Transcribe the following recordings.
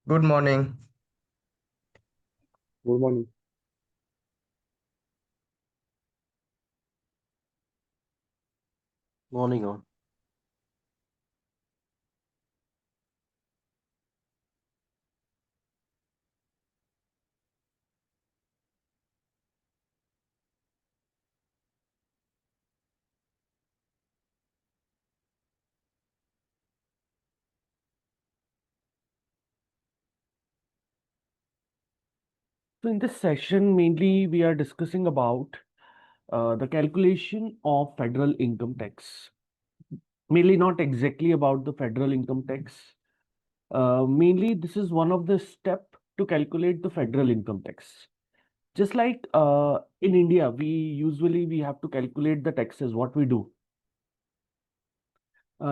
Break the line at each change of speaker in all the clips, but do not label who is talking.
Good morning.
Good morning.
Morning all. So in this session, mainly we are discussing about the calculation of federal income tax. Mainly not exactly about the federal income tax. Mainly this is one of the step to calculate the federal income tax. Just like in India, we have to calculate the taxes, what we do.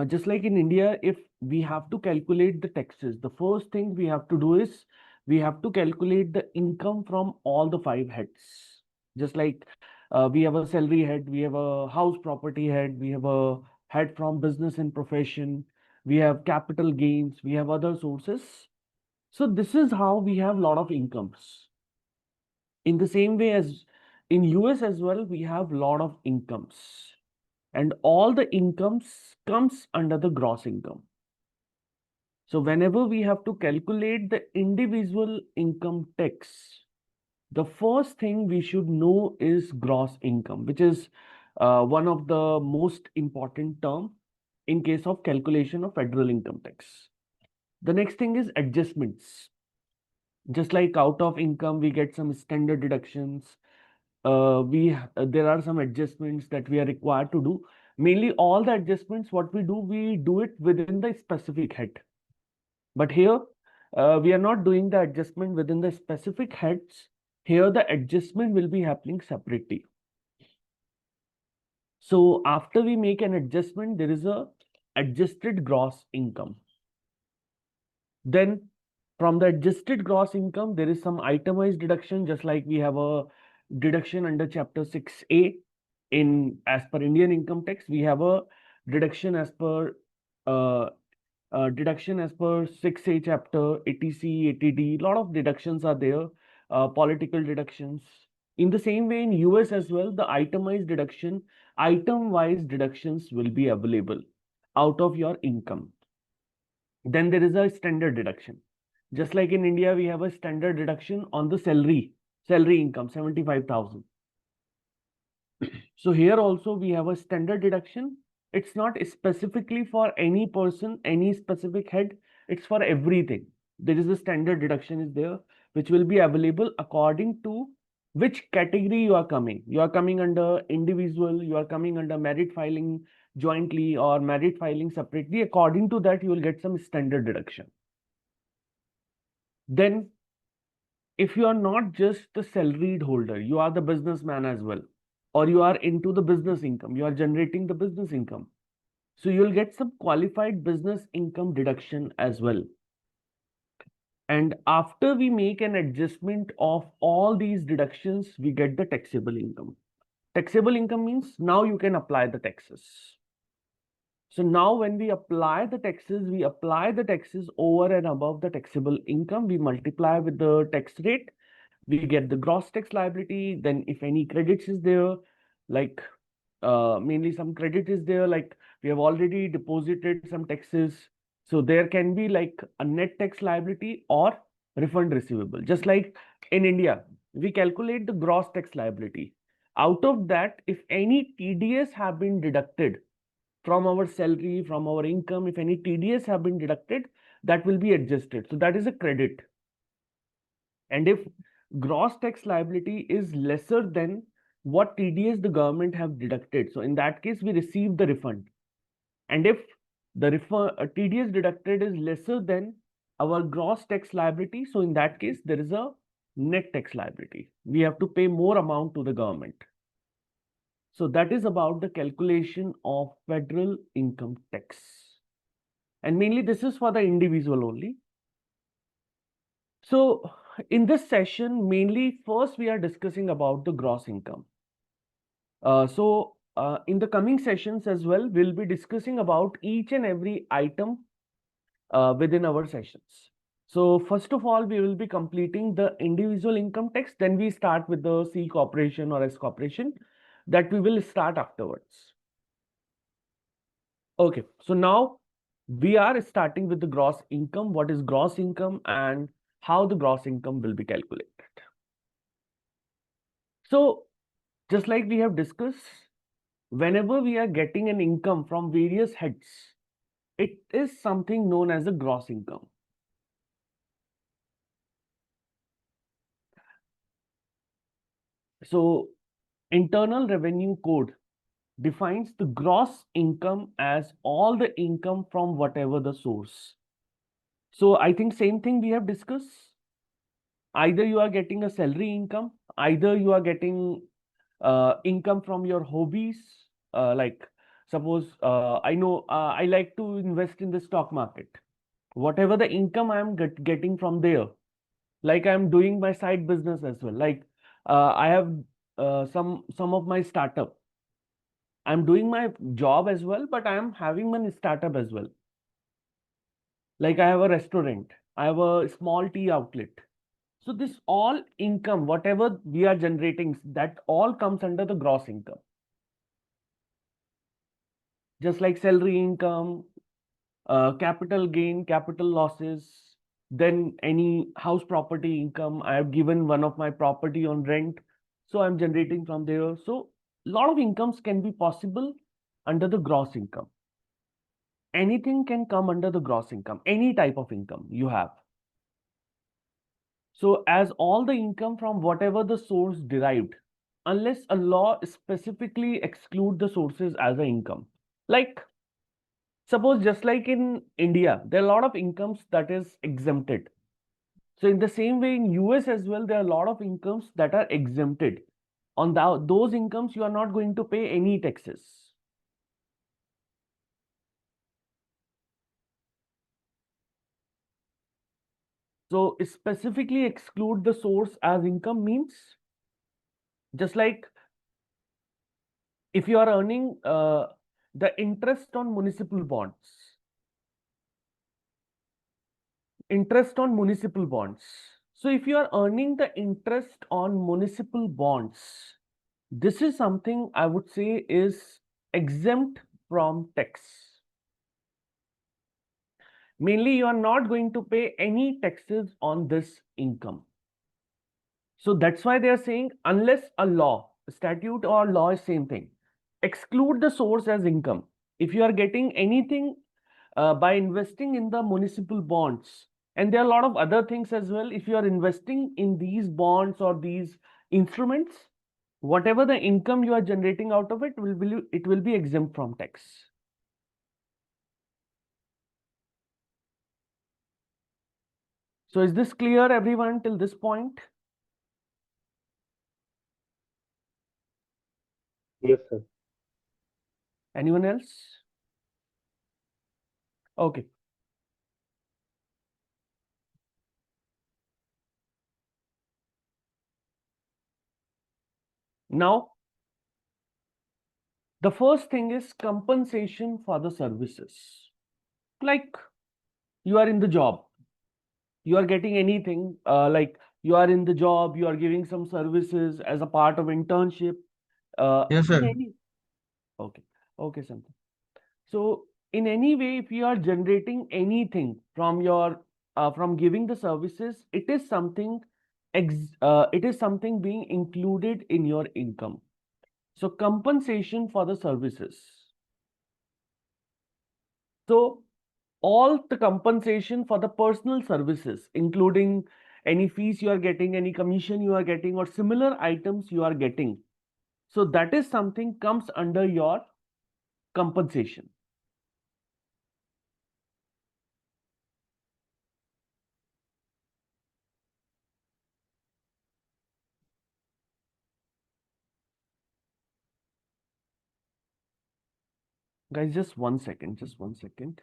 Just like in India, if we have to calculate the taxes, the first thing we have to do is we have to calculate the income from all the five heads. Just like we have a salary head, we have a house property head, we have a head from business and profession, we have capital gains, we have other sources. So this is how we have a lot of incomes. In the same way as in US as well, we have a lot of incomes and all the incomes comes under the gross income. So whenever we have to calculate the individual income tax, the first thing we should know is gross income, which is one of the most important term in case of calculation of federal income tax. The next thing is adjustments. Just like out of income, we get some standard deductions. There are some adjustments that we are required to do. Mainly all the adjustments, what we do it within the specific head. But here, we are not doing the adjustment within the specific heads. Here, the adjustment will be happening separately. So after we make an adjustment, there is a adjusted gross income. Then from the adjusted gross income, there is some itemized deduction, just like we have a deduction under Chapter 6A as per Indian income tax. We have a deduction as per 6A chapter, 80C, 80D. Lot of deductions are there, political deductions. In the same way, in US as well, the itemized deduction, item-wise deductions will be available out of your income. Then there is a standard deduction. Just like in India, we have a standard deduction on the salary income, 75,000. So here also we have a standard deduction. It's not specifically for any person, any specific head. It's for everything. There is a standard deduction is there, which will be available according to which category you are coming. You are coming under individual, you are coming under merit filing jointly or merit filing separately. According to that, you will get some standard deduction. Then if you are not just the salaried holder, you are the businessman as well, or you are into the business income, you are generating the business income. So you'll get some qualified business income deduction as well. And after we make an adjustment of all these deductions, we get the taxable income. Taxable income means now you can apply the taxes. So now when we apply the taxes over and above the taxable income, we multiply with the tax rate, we get the gross tax liability. Then if any credits is there, like mainly some credit is there, like we have already deposited some taxes. So there can be like a net tax liability or refund receivable. Just like in India, we calculate the gross tax liability. Out of that, if any TDS have been deducted from our salary, from our income, if any TDS have been deducted, that will be adjusted. So that is a credit. And if gross tax liability is lesser than what TDS the government have deducted, so in that case, we receive the refund. And if the TDS deducted is lesser than our gross tax liability, so in that case, there is a net tax liability. We have to pay more amount to the government. So that is about the calculation of federal income tax. And mainly this is for the individual only. So in this session, mainly first we are discussing about the gross income. In the coming sessions as well, we'll be discussing about each and every item within our sessions. So first of all, we will be completing the individual income tax. Then we start with the C corporation or S corporation that we will start afterwards. Okay, so now we are starting with the gross income. What is gross income and how the gross income will be calculated. So just like we have discussed, whenever we are getting an income from various heads, it is something known as a gross income. So Internal Revenue Code defines the gross income as all the income from whatever the source. So I think same thing we have discussed. Either you are getting a salary income, either you are getting income from your hobbies. Like suppose I know I like to invest in the stock market. Whatever the income I am getting from there, like I am doing my side business as well. Like I have some of my startup. I'm doing my job as well, but I am having my startup as well. Like I have a restaurant, I have a small tea outlet. So this all income, whatever we are generating, that all comes under the gross income. Just like salary income, capital gain, capital losses, then any house property income. I have given one of my property on rent, so I'm generating from there. So a lot of incomes can be possible under the gross income. Anything can come under the gross income, any type of income you have. So as all the income from whatever the source derived, unless a law specifically exclude the sources as an income. Like suppose just like in India, there are a lot of incomes that is exempted. So in the same way in US as well, there are a lot of incomes that are exempted. On those incomes, you are not going to pay any taxes. So specifically exclude the source as income means just like if you are earning the interest on municipal bonds, interest on municipal bonds. So if you are earning the interest on municipal bonds, this is something I would say is exempt from tax. Mainly, you are not going to pay any taxes on this income. So that's why they are saying unless a law, statute or law is same thing, exclude the source as income. If you are getting anything by investing in the municipal bonds, and there are a lot of other things as well. If you are investing in these bonds or these instruments, whatever the income you are generating out of it will be exempt from tax. So is this clear, everyone, till this point?
Yes, sir.
Anyone else? Okay. Now, the first thing is compensation for the services. Like you are in the job, you are getting anything like you are in the job, you are giving some services as a part of internship.
Yes,
In
sir.
any, okay, okay, something. So in any way, if you are generating anything from your from giving the services, it is something being included in your income. So compensation for the services. So all the compensation for the personal services, including any fees you are getting, any commission you are getting, or similar items you are getting. So that is something comes under your compensation. Guys, just one second, just one second.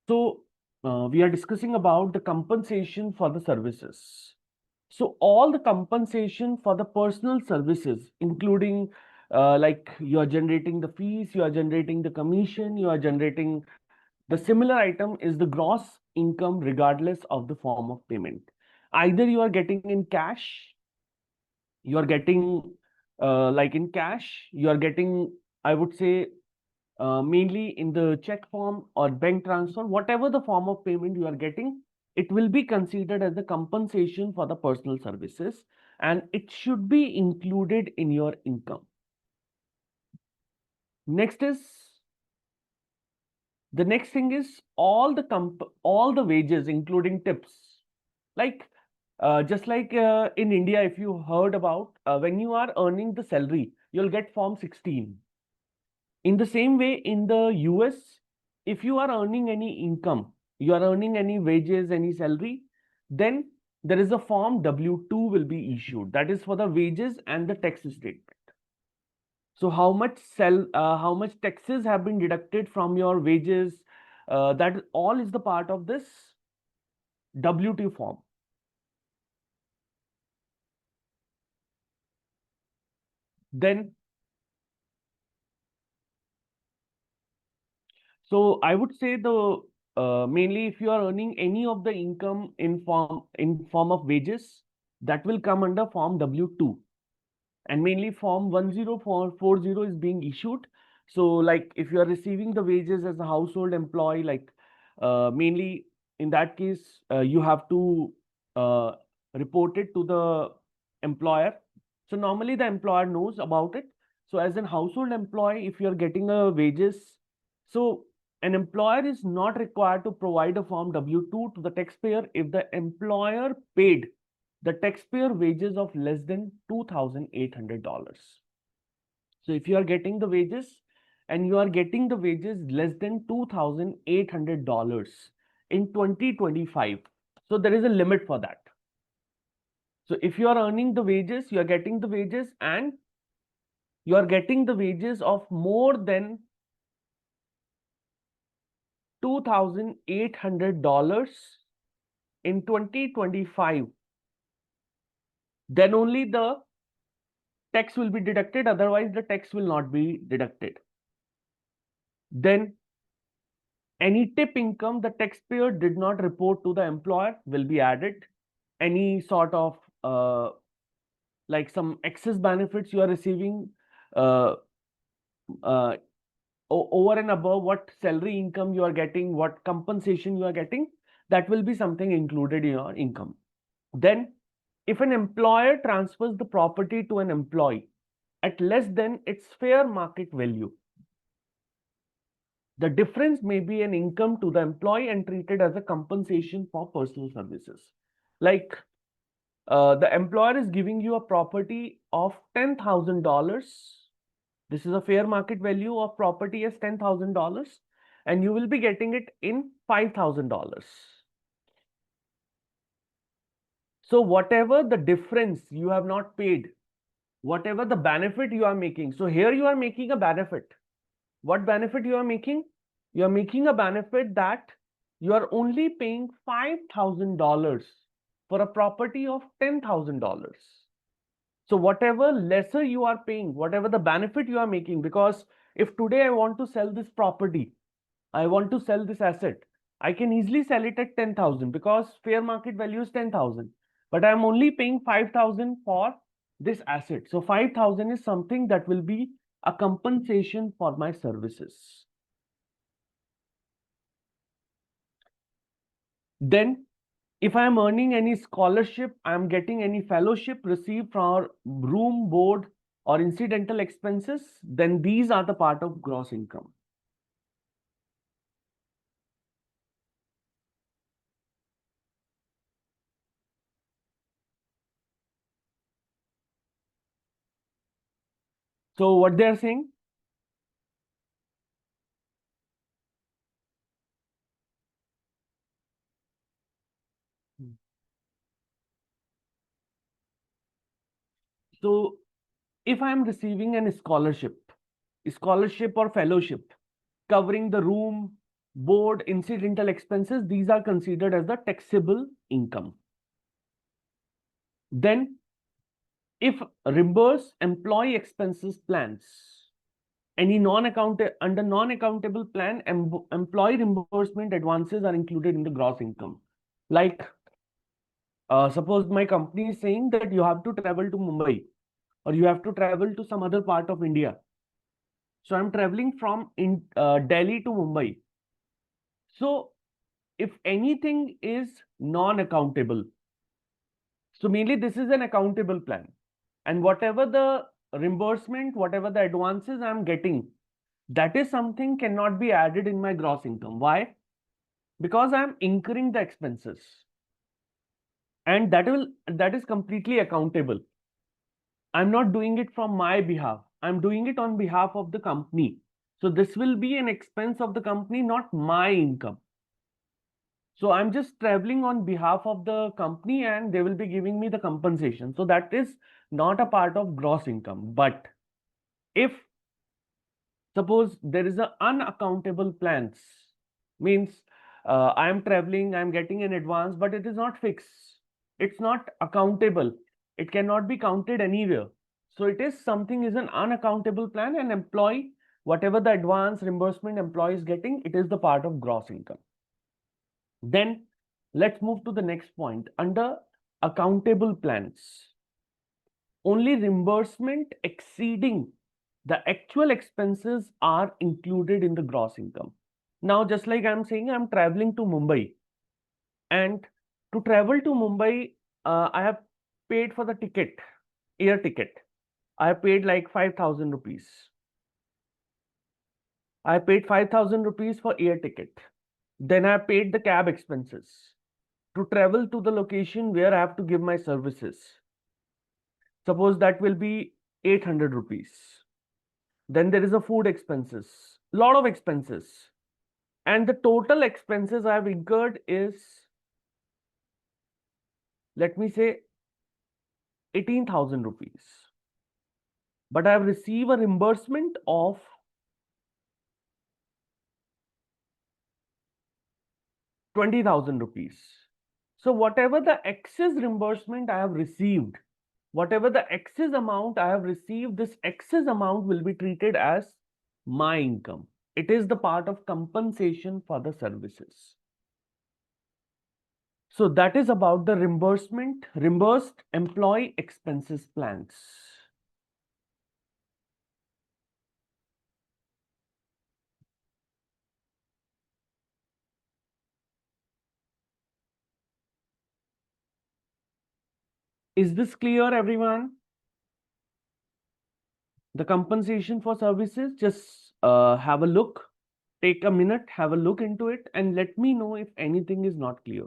So we are discussing about the compensation for the services. So all the compensation for the personal services, including like you are generating the fees, you are generating the commission, you are generating the similar item is the gross income regardless of the form of payment. Either you are getting in cash, you are getting like in cash, you are getting, I would say, mainly in the check form or bank transfer, whatever the form of payment you are getting, it will be considered as the compensation for the personal services and it should be included in your income. Next is, the next thing is all the wages, including tips. Like, just like in India, if you heard about when you are earning the salary, you'll get Form 16. In the same way, in the US, if you are earning any income, you are earning any wages, any salary, then there is a form W-2 will be issued. That is for the wages and the tax statement. So how much taxes have been deducted from your wages? That all is the part of this W-2 form. Then, so I would say the mainly if you are earning any of the income in form of wages, that will come under form W-2. And mainly form 10440 is being issued. So like if you are receiving the wages as a household employee, like mainly in that case, you have to report it to the employer. So normally the employer knows about it. So as an household employee, if you are getting a wages, so an employer is not required to provide a form W-2 to the taxpayer if the employer paid the taxpayer wages of less than $2,800. So if you are getting the wages and you are getting the wages less than $2,800 in 2025, so there is a limit for that. So if you are earning the wages, you are getting the wages and you are getting the wages of more than $2,800 in 2025, then only the tax will be deducted, otherwise the tax will not be deducted. Then any tip income the taxpayer did not report to the employer will be added. Any sort of like some excess benefits you are receiving uh, uh, over and above what salary income you are getting, what compensation you are getting, that will be something included in your income. Then if an employer transfers the property to an employee at less than its fair market value, the difference may be an income to the employee and treated as a compensation for personal services. Like the employer is giving you a property of $10,000. This is a fair market value of property as $10,000 and you will be getting it in $5,000. So whatever the difference you have not paid, whatever the benefit you are making. So here you are making a benefit. What benefit you are making? You are making a benefit that you are only paying $5,000 for a property of $10,000. So whatever lesser you are paying, whatever the benefit you are making, because if today I want to sell this property, I want to sell this asset, I can easily sell it at 10,000 because fair market value is 10,000. But I'm only paying 5,000 for this asset. So 5,000 is something that will be a compensation for my services. Then if I am earning any scholarship, I am getting any fellowship received from room, board or incidental expenses, then these are the part of gross income. So what they are saying? So if I am receiving an scholarship or fellowship covering the room, board, incidental expenses, these are considered as the taxable income. Then, if reimburse employee expenses plans, any under non-accountable plan, employee reimbursement advances are included in the gross income. Like, suppose my company is saying that you have to travel to Mumbai or you have to travel to some other part of India. So I'm traveling from Delhi to Mumbai. So if anything is non-accountable, so mainly this is an accountable plan. And whatever the reimbursement, whatever the advances I'm getting, that is something cannot be added in my gross income. Why? Because I'm incurring the expenses. And that is completely accountable. I'm not doing it from my behalf. I'm doing it on behalf of the company. So this will be an expense of the company, not my income. So I'm just traveling on behalf of the company and they will be giving me the compensation. So that is not a part of gross income. But if suppose there is an unaccountable plans, means I am traveling, I'm getting an advance, but it is not fixed. It's not accountable. It cannot be counted anywhere. So it is something is an unaccountable plan and employee, whatever the advance reimbursement employee is getting, it is the part of gross income. Then let's move to the next point. Under accountable plans, only reimbursement exceeding the actual expenses are included in the gross income. Now, just like I'm saying, I'm traveling to Mumbai, and to travel to Mumbai, I have paid for the ticket, air ticket. I have paid like 5,000 rupees. I paid 5,000 rupees for air ticket. Then I paid the cab expenses to travel to the location where I have to give my services. Suppose that will be 800 rupees. Then there is a food expenses, lot of expenses. And the total expenses I have incurred is, let me say, 18,000 rupees. But I have received a reimbursement of 20,000 rupees. So whatever the excess reimbursement I have received, whatever the excess amount I have received, this excess amount will be treated as my income. It is the part of compensation for the services. So that is about the reimbursed employee expenses plans. Is this clear, everyone? The compensation for services, just have a look, take a minute, have a look into it, and let me know if anything is not clear.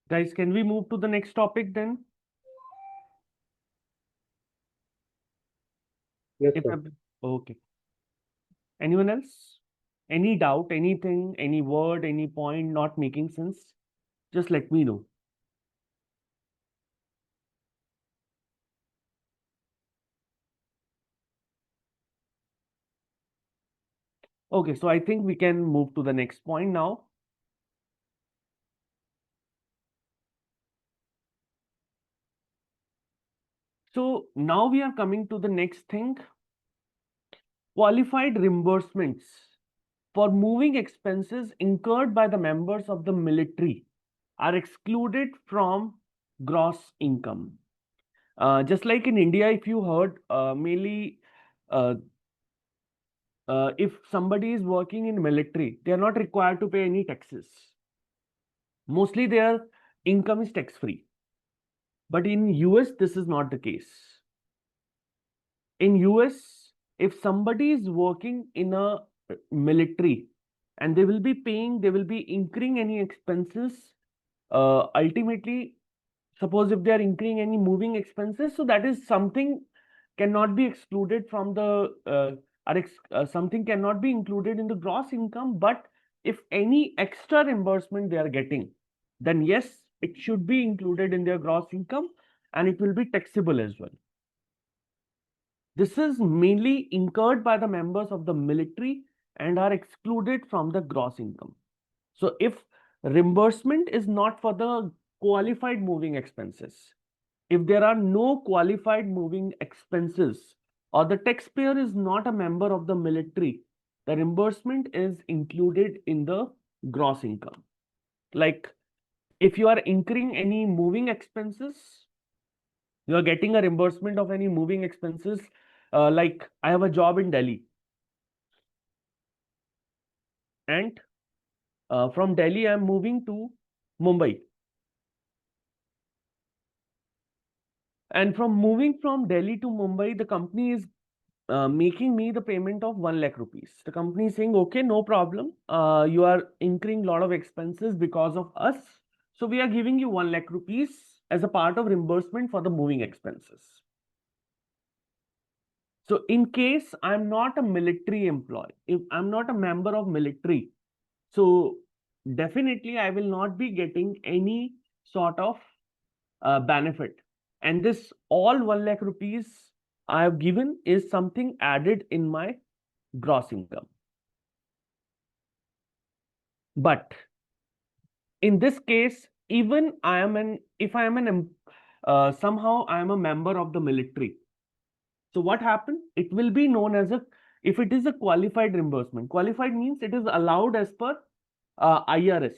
Guys, can we move to the next topic then?
Yes, sir.
Okay. Anyone else? Any doubt, anything, any word, any point not making sense? Just let me know. Okay, so I think we can move to the next point now. So now we are coming to the next thing. Qualified reimbursements for moving expenses incurred by the members of the military are excluded from gross income. Just like in India, if you heard, mainly uh, if somebody is working in military, they are not required to pay any taxes. Mostly their income is tax free. But in US, this is not the case. In US, if somebody is working in a military and they will be incurring any expenses, ultimately, suppose if they are incurring any moving expenses, so that is something cannot be excluded from the something cannot be included in the gross income. But if any extra reimbursement they are getting, then yes, it should be included in their gross income and it will be taxable as well. This is mainly incurred by the members of the military and are excluded from the gross income. So if reimbursement is not for the qualified moving expenses, if there are no qualified moving expenses or the taxpayer is not a member of the military, the reimbursement is included in the gross income. Like if you are incurring any moving expenses, you are getting a reimbursement of any moving expenses. Like I have a job in Delhi, and from Delhi I am moving to Mumbai. And from moving from Delhi to Mumbai, the company is making me the payment of 1 lakh rupees. The company is saying, okay, no problem. You are incurring a lot of expenses because of us. So we are giving you 1 lakh rupees as a part of reimbursement for the moving expenses. So in case I'm not a military employee, if I'm not a member of military, so definitely I will not be getting any sort of benefit. And this all 1 lakh rupees I have given is something added in my gross income. But in this case, even if I am somehow I am a member of the military. So what happened? It will be known as if it is a qualified reimbursement. Qualified means it is allowed as per IRS.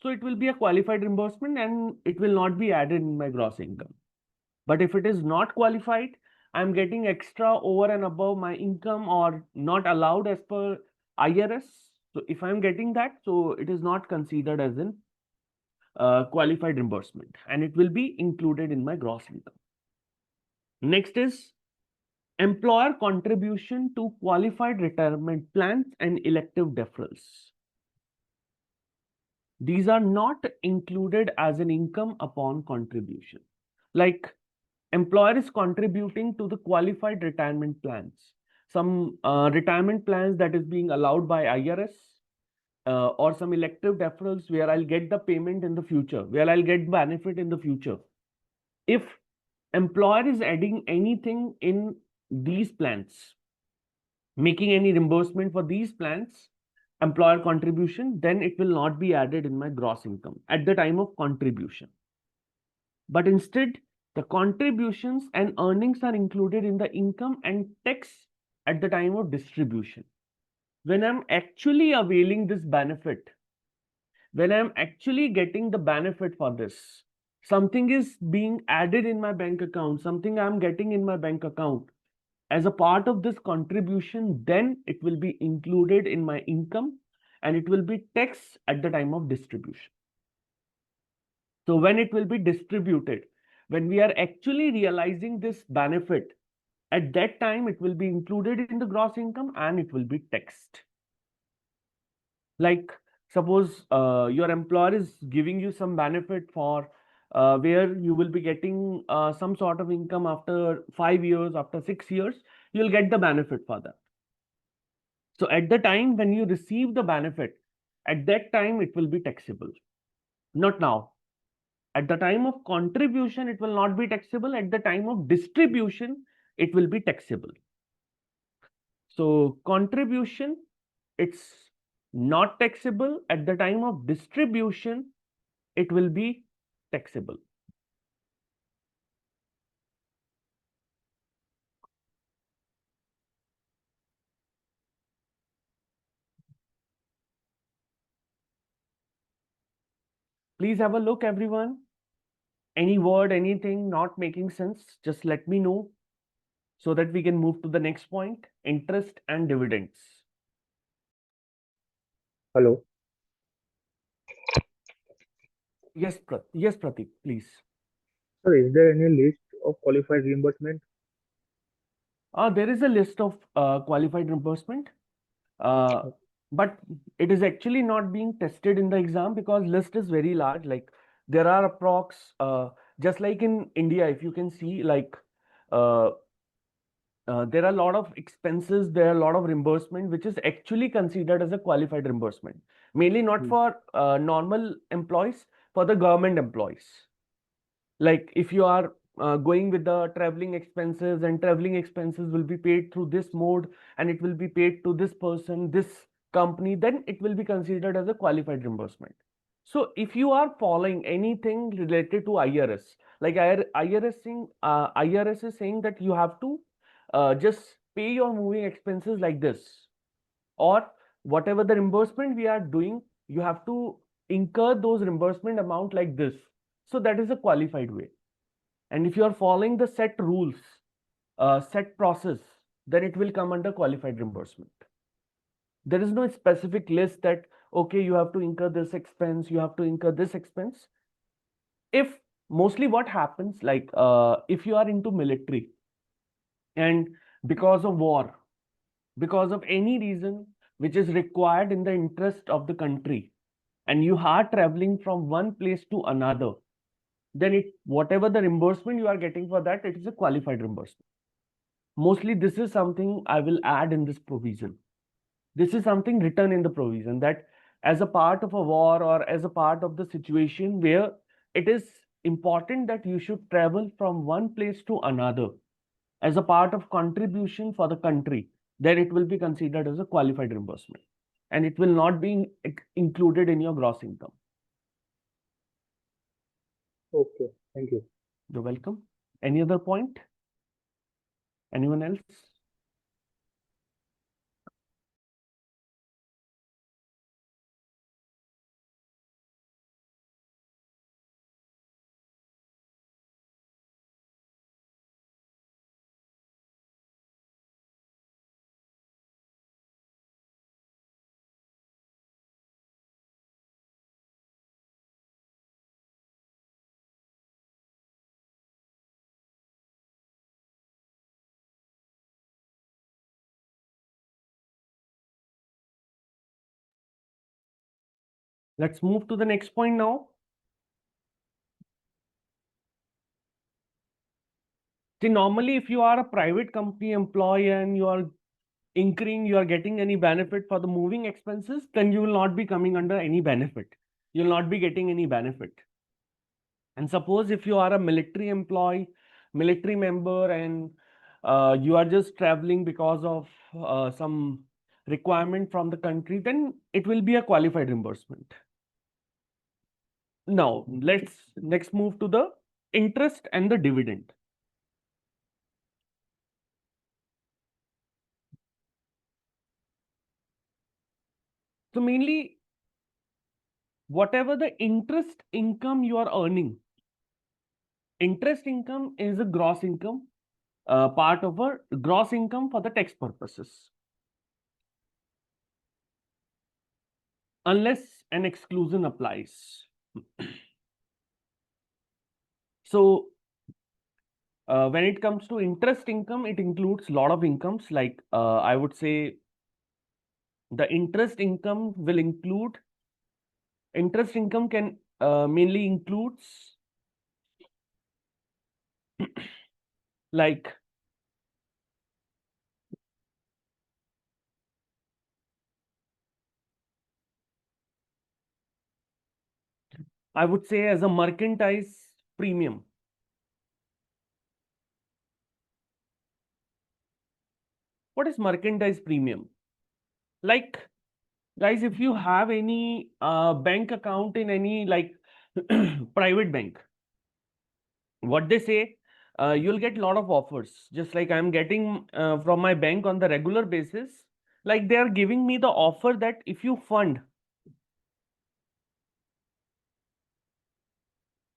So it will be a qualified reimbursement and it will not be added in my gross income. But if it is not qualified, I'm getting extra over and above my income or not allowed as per IRS. So if I'm getting that, so it is not considered as an qualified reimbursement and it will be included in my gross income. Next is employer contribution to qualified retirement plans and elective deferrals. These are not included as an income upon contribution. Like employer is contributing to the qualified retirement plans. Some retirement plans that is being allowed by IRS or some elective deferrals where I'll get the payment in the future, where I'll get benefit in the future. If employer is adding anything in these plans, making any reimbursement for these plans, employer contribution, then it will not be added in my gross income at the time of contribution. But instead, the contributions and earnings are included in the income and tax at the time of distribution. When I'm actually availing this benefit, when I'm actually getting the benefit for this, something is being added in my bank account, something I'm getting in my bank account as a part of this contribution, then it will be included in my income and it will be taxed at the time of distribution. So when it will be distributed, when we are actually realizing this benefit, at that time it will be included in the gross income and it will be taxed. Like suppose your employer is giving you some benefit for where you will be getting some sort of income after 5 years, after 6 years, you'll get the benefit for that. So at the time when you receive the benefit, at that time it will be taxable. Not now. At the time of contribution, it will not be taxable. At the time of distribution, it will be taxable. So contribution it's not taxable. At the time of distribution, it will be taxable. Please have a look, everyone. Any word, anything not making sense, just let me know so that we can move to the next point, interest and dividends.
Hello.
Yes, yes, Pratik, please.
Sir, is there any list of qualified reimbursement?
There is a list of qualified reimbursement, but it is actually not being tested in the exam because list is very large. Like there are approx, just like in India, if you can see, like uh, there are a lot of expenses, there are a lot of reimbursement, which is actually considered as a qualified reimbursement, mainly not for normal employees, for the government employees. Like if you are going with the traveling expenses, and traveling expenses will be paid through this mode, and it will be paid to this person, this company, then it will be considered as a qualified reimbursement. So if you are following anything related to IRS, like IRS is saying that you have to just pay your moving expenses like this, or whatever the reimbursement we are doing, you have to incur those reimbursement amount like this. So that is a qualified way. And if you are following the set rules, set process, then it will come under qualified reimbursement. There is no specific list that, okay, you have to incur this expense, you have to incur this expense. If mostly what happens, like if you are into military, and because of war, because of any reason which is required in the interest of the country, and you are traveling from one place to another, then it, whatever the reimbursement you are getting for that, it is a qualified reimbursement. Mostly this is something I will add in this provision. This is something written in the provision, that as a part of a war, or as a part of the situation where it is important that you should travel from one place to another as a part of contribution for the country, then it will be considered as a qualified reimbursement, and it will not be included in your gross income.
Okay, thank you.
You're welcome. Any other point? Anyone else? Let's move to the next point now. See, normally, if you are a private company employee and you are you are getting any benefit for the moving expenses, then you will not be coming under any benefit. You will not be getting any benefit. And suppose if you are a military employee, military member, and you are just traveling because of some requirement from the country, then it will be a qualified reimbursement. Now, let's next move to the interest and the dividend. So mainly, whatever the interest income you are earning, interest income is a gross income, part of a gross income for the tax purposes, unless an exclusion applies. So when it comes to interest income, it includes a lot of incomes. Like I would say the interest income will include, interest income can mainly includes like I would say as a mercantile premium. What is mercantile premium? Like Guys, if you have any bank account in any like private bank, what they say, you'll get a lot of offers. Just like I'm getting from my bank on the regular basis, like they are giving me the offer that if you fund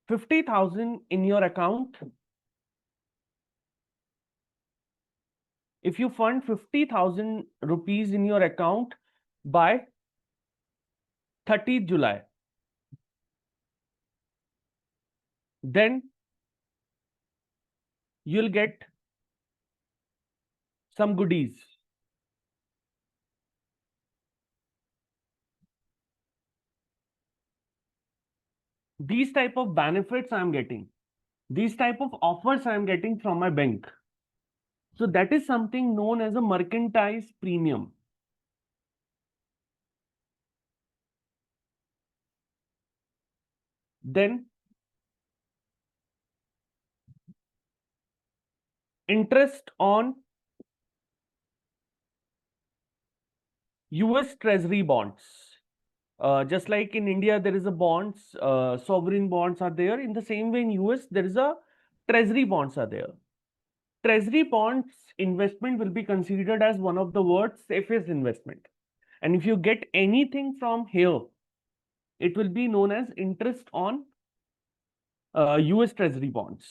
50,000 in your account, if you fund 50,000 rupees in your account by 30th July, then you'll get some goodies. These type of benefits I'm getting, these type of offers I'm getting from my bank. So that is something known as a mercantile premium. Then interest on US Treasury bonds. Just like in India, there is a bonds, sovereign bonds are there. In the same way in US, there is a treasury bonds are there. Treasury bonds investment will be considered as one of the world's safest investment. And if you get anything from here, it will be known as interest on US Treasury bonds.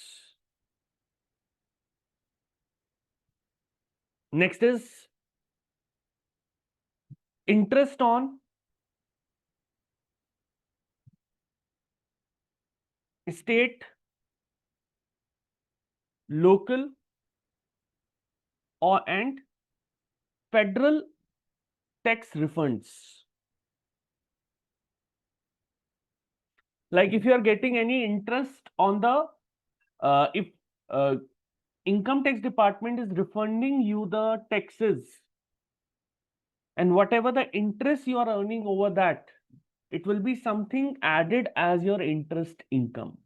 Next is interest on state, local, and federal tax refunds. Like if you are getting any interest on the if income tax department is refunding you the taxes, and whatever the interest you are earning over that, it will be something added as your interest income.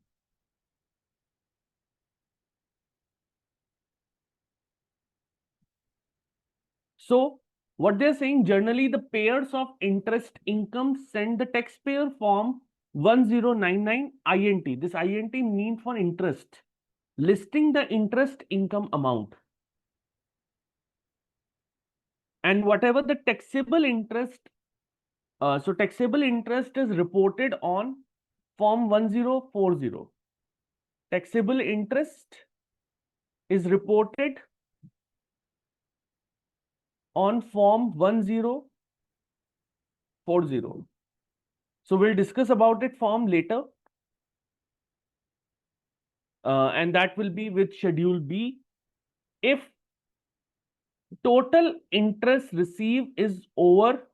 So what they're saying, generally the payers of interest income send the taxpayer form 1099 INT. This INT means for interest, listing the interest income amount. And whatever the taxable interest, so taxable interest is reported on form 1040. Taxable interest is reported on form 1040. So we'll discuss about it form later. And that will be with schedule B. If total interest received is over,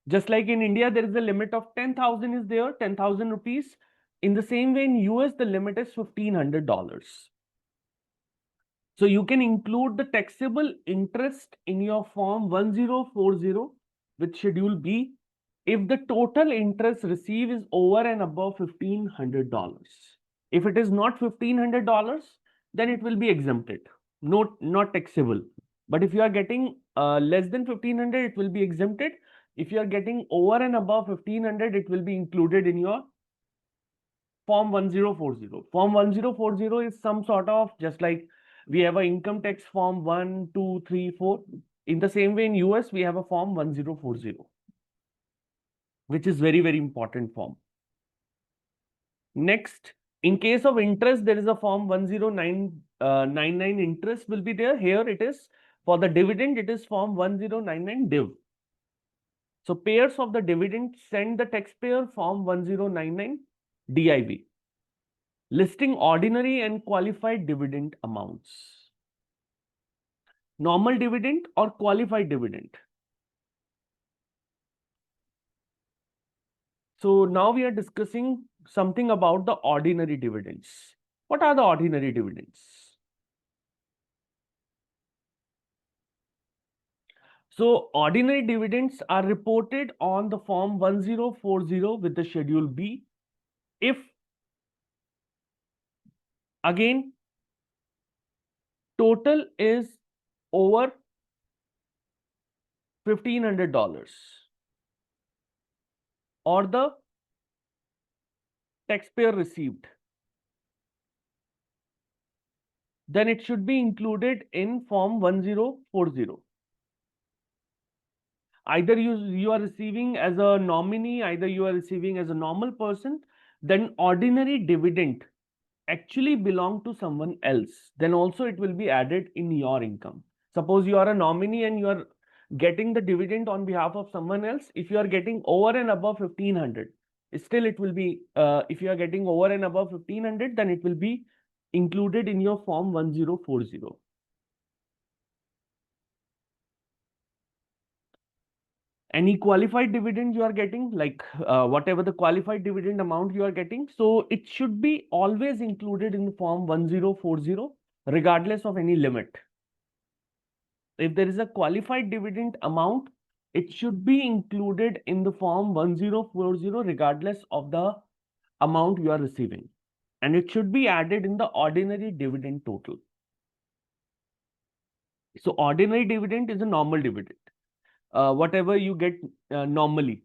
just like in India, there is a limit of 10,000 is there, 10,000 rupees. In the same way in US, the limit is $1,500. So you can include the taxable interest in your form 1040 with schedule B if the total interest received is over and above $1,500. If it is not $1,500, then it will be exempted, not taxable. But if you are getting less than 1,500, it will be exempted. If you are getting over and above 1,500, it will be included in your form 1040. Form 1040 is some sort of, just like we have an income tax form 1, 2, 3, 4. In the same way in US, we have a form 1040, which is very, very important form. Next, in case of interest, there is a form 10999 interest will be there. Here it is for the dividend, it is form 1099 div. So payers of the dividend send the taxpayer form 1099 DIV, listing ordinary and qualified dividend amounts. Normal dividend or qualified dividend. So now we are discussing something about the ordinary dividends. What are the ordinary dividends? So ordinary dividends are reported on the form 1040 with the schedule B if, again, total is over $1,500 or the taxpayer received, then it should be included in Form 1040. Either you are receiving as a nominee, either you are receiving as a normal person, then ordinary dividend actually belong to someone else, then also it will be added in your income. Suppose you are a nominee and you are getting the dividend on behalf of someone else. If you are getting over and above 1,500, still it will be, if you are getting over and above 1,500, then it will be included in your Form 1040. Any qualified dividend you are getting, like whatever the qualified dividend amount you are getting, so it should be always included in the Form 1040, regardless of any limit. If there is a qualified dividend amount, it should be included in the Form 1040, regardless of the amount you are receiving. And it should be added in the ordinary dividend total. So ordinary dividend is a normal dividend. Whatever you get normally.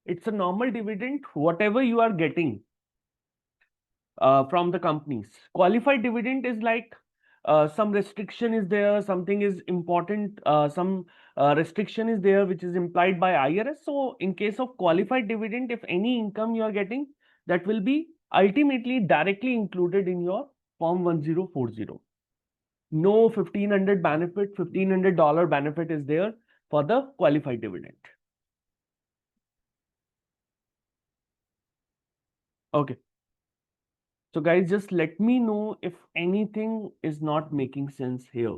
It's a normal dividend, whatever you are getting from the companies. Qualified dividend is like some restriction is there, something is important, some restriction is there which is implied by IRS. So in case of qualified dividend, if any income you are getting, that will be ultimately directly included in your Form 1040. No 1,500 benefit, $1,500 benefit is there for the qualified dividend. Okay. So guys, just let me know if anything is not making sense here.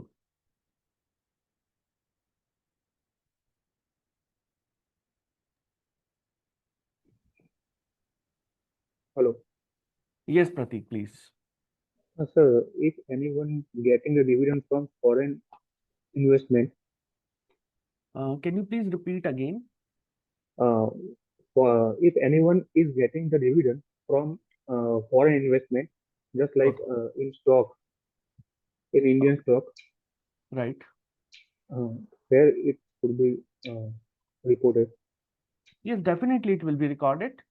Hello.
Yes, Pratik, please.
Sir, if anyone getting a dividend from foreign investment,
Can you please repeat again?
uh, if anyone is getting the dividend from foreign investment, just like
Okay.
in stock, in Indian stock,
Right.
uh, where it should be reported.
Yes, definitely it will be recorded.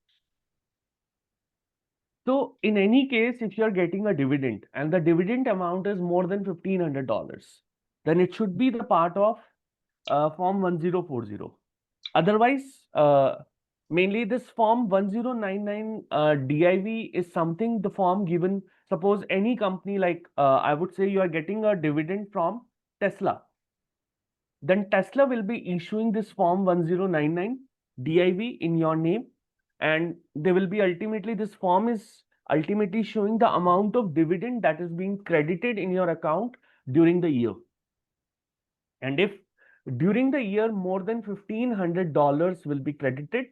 So in any case, if you are getting a dividend and the dividend amount is more than $1,500, then it should be the part of Form 1040. Otherwise, mainly this Form 1099 DIV is something, the form given, suppose any company like, I would say you are getting a dividend from Tesla, then Tesla will be issuing this Form 1099 DIV in your name, and they will be ultimately, this form is ultimately showing the amount of dividend that is being credited in your account during the year. And if during the year more than $1,500 will be credited,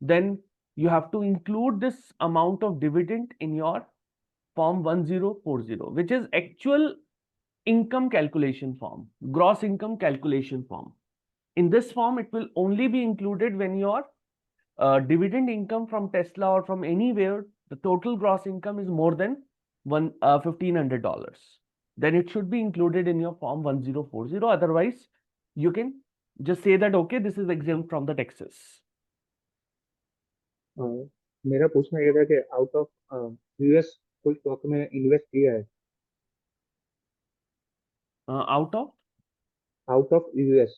then you have to include this amount of dividend in your Form 1040, which is actual income calculation form, gross income calculation form. In this form, it will only be included when your dividend income from Tesla or from anywhere, the total gross income is more than $1,500. Then it should be included in your Form 1040. Otherwise, you can just say that, okay, this is exempt from the taxes.
मेरा पूछना ये था कि out of US कोई stock में invest किया है
Out of?
Out of US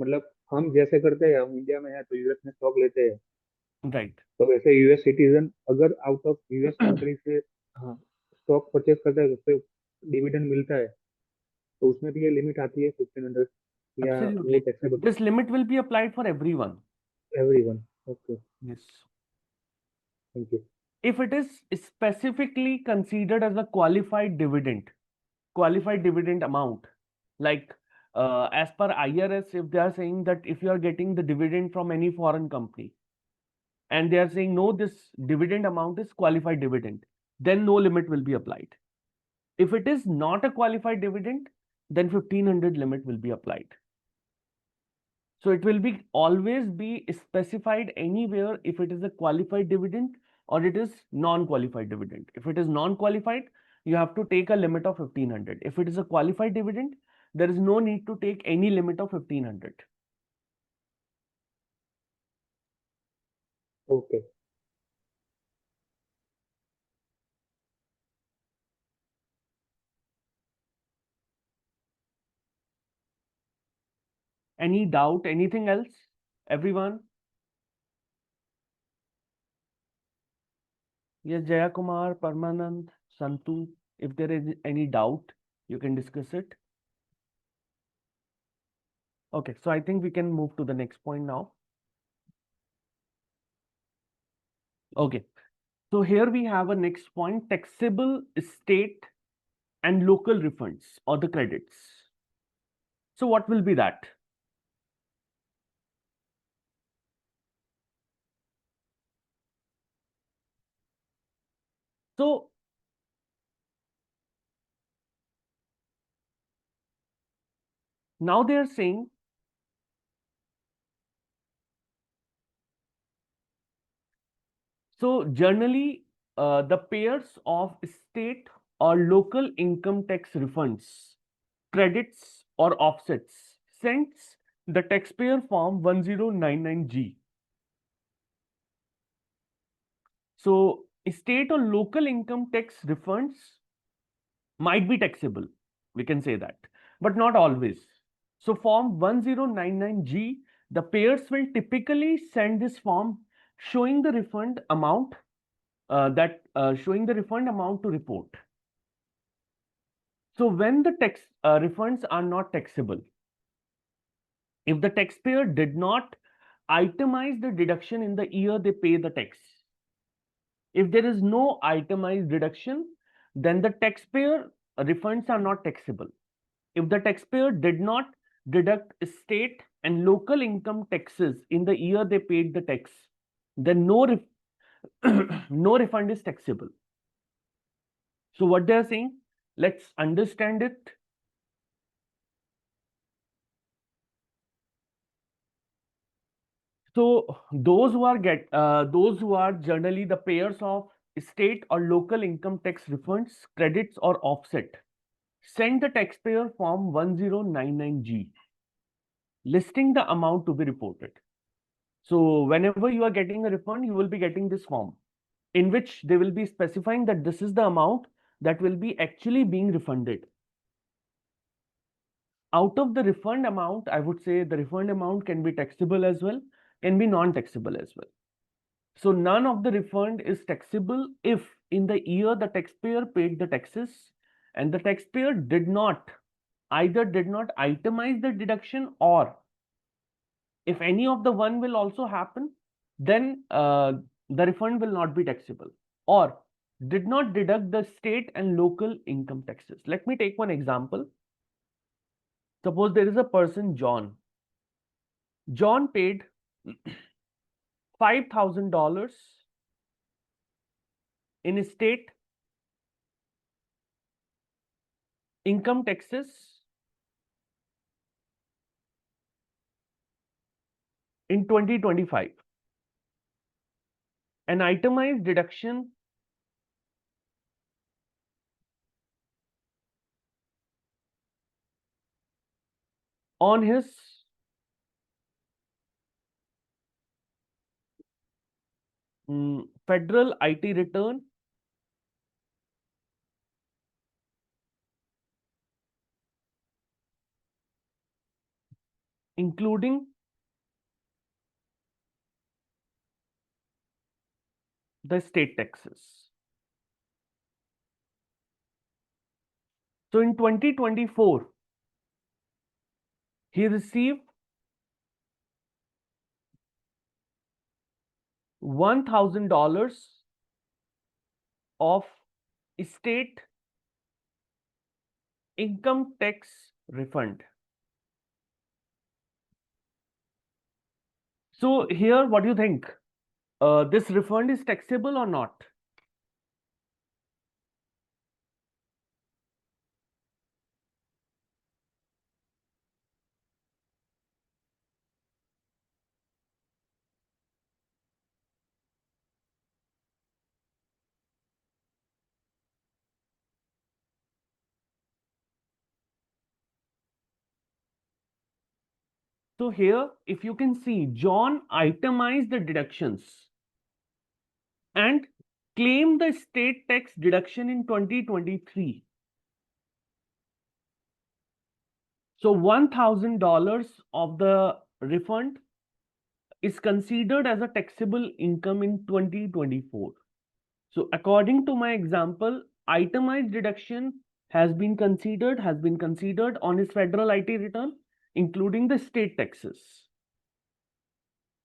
मतलब हम जैसे करते हैं हम इंडिया में हैं तो यूएस में स्टॉक लेते हैं
Right.
तो वैसे यूएस सिटीजन अगर आउट ऑफ यूएस कंट्री से हाँ स्टॉक परचेज करता है तो उससे डिविडेंड मिलता है तो उसमें भी ये लिमिट आती है 1,500 या वो
Absolutely.
Taxable
This limit will be applied for everyone.
Everyone okay
Yes.
Thank you
If it is specifically considered as a qualified dividend amount, like as per IRS, if they are saying that if you are getting the dividend from any foreign company and they are saying no, this dividend amount is qualified dividend, then no limit will be applied. If it is not a qualified dividend, then 1,500 limit will be applied. So it will be always be specified anywhere if it is a qualified dividend or it is non-qualified dividend. If it is non-qualified, you have to take a limit of 1500. If it is a qualified dividend, there is no need to take any limit of 1500.
Okay.
Any doubt, anything else, everyone? Yes, Jaya Kumar, Parmanand, Santu, if there is any doubt, you can discuss it. Okay, so I think we can move to the next point now. Okay, so here we have a next point, taxable state and local refunds or the credits. So what will be that? So now they are saying, so generally the payers of state or local income tax refunds, credits or offsets sends the taxpayer form 1099G. So state or local income tax refunds might be taxable, we can say that, but not always. So form 1099G, the payers will typically send this form showing the refund amount to report. So when the tax refunds are not taxable, if the taxpayer did not itemize the deduction in the year they pay the tax, if there is no itemized deduction, then the taxpayer refunds are not taxable. If the taxpayer did not deduct state and local income taxes in the year they paid the tax, then no refund is taxable. So what they are saying, let's understand it. So those who are generally the payers of state or local income tax refunds, credits or offset, send the taxpayer form 1099G listing the amount to be reported. So whenever you are getting a refund, you will be getting this form in which they will be specifying that this is the amount that will be actually being refunded. Out of the refund amount, I would say the refund amount can be taxable as well, can be non-taxable as well. So none of the refund is taxable if in the year the taxpayer paid the taxes and the taxpayer did not itemize the deduction, or if any of the one will also happen, then the refund will not be taxable, or did not deduct the state and local income taxes. Let me take one example. Suppose there is a person, John. John paid $5,000 in state income taxes in 2025. An itemized deduction on his federal IT return including the state taxes. So in 2024, he received $1,000 of state income tax refund. So here, what do you think? This refund is taxable or not? So here, if you can see, John itemized the deductions and claimed the state tax deduction in 2023. So $1,000 of the refund is considered as a taxable income in 2024. So according to my example, itemized deduction has been considered on his federal IT return, including the state taxes.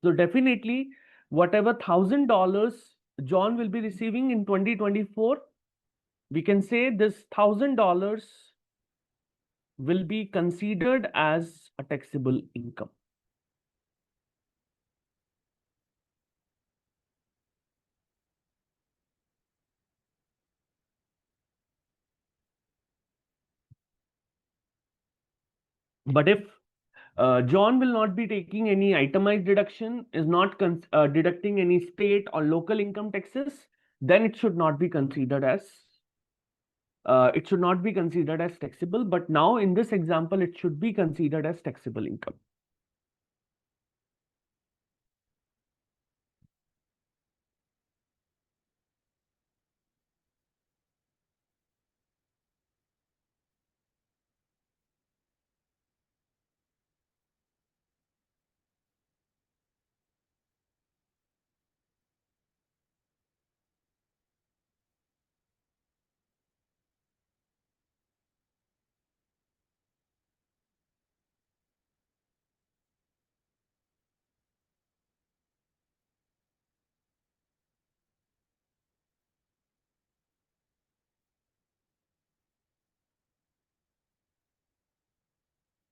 So definitely, whatever $1,000 John will be receiving in 2024, we can say this $1,000 will be considered as a taxable income. But if John will not be taking any itemized deduction, is not deducting any state or local income taxes, then it should not be considered as taxable. But now in this example, it should be considered as taxable income.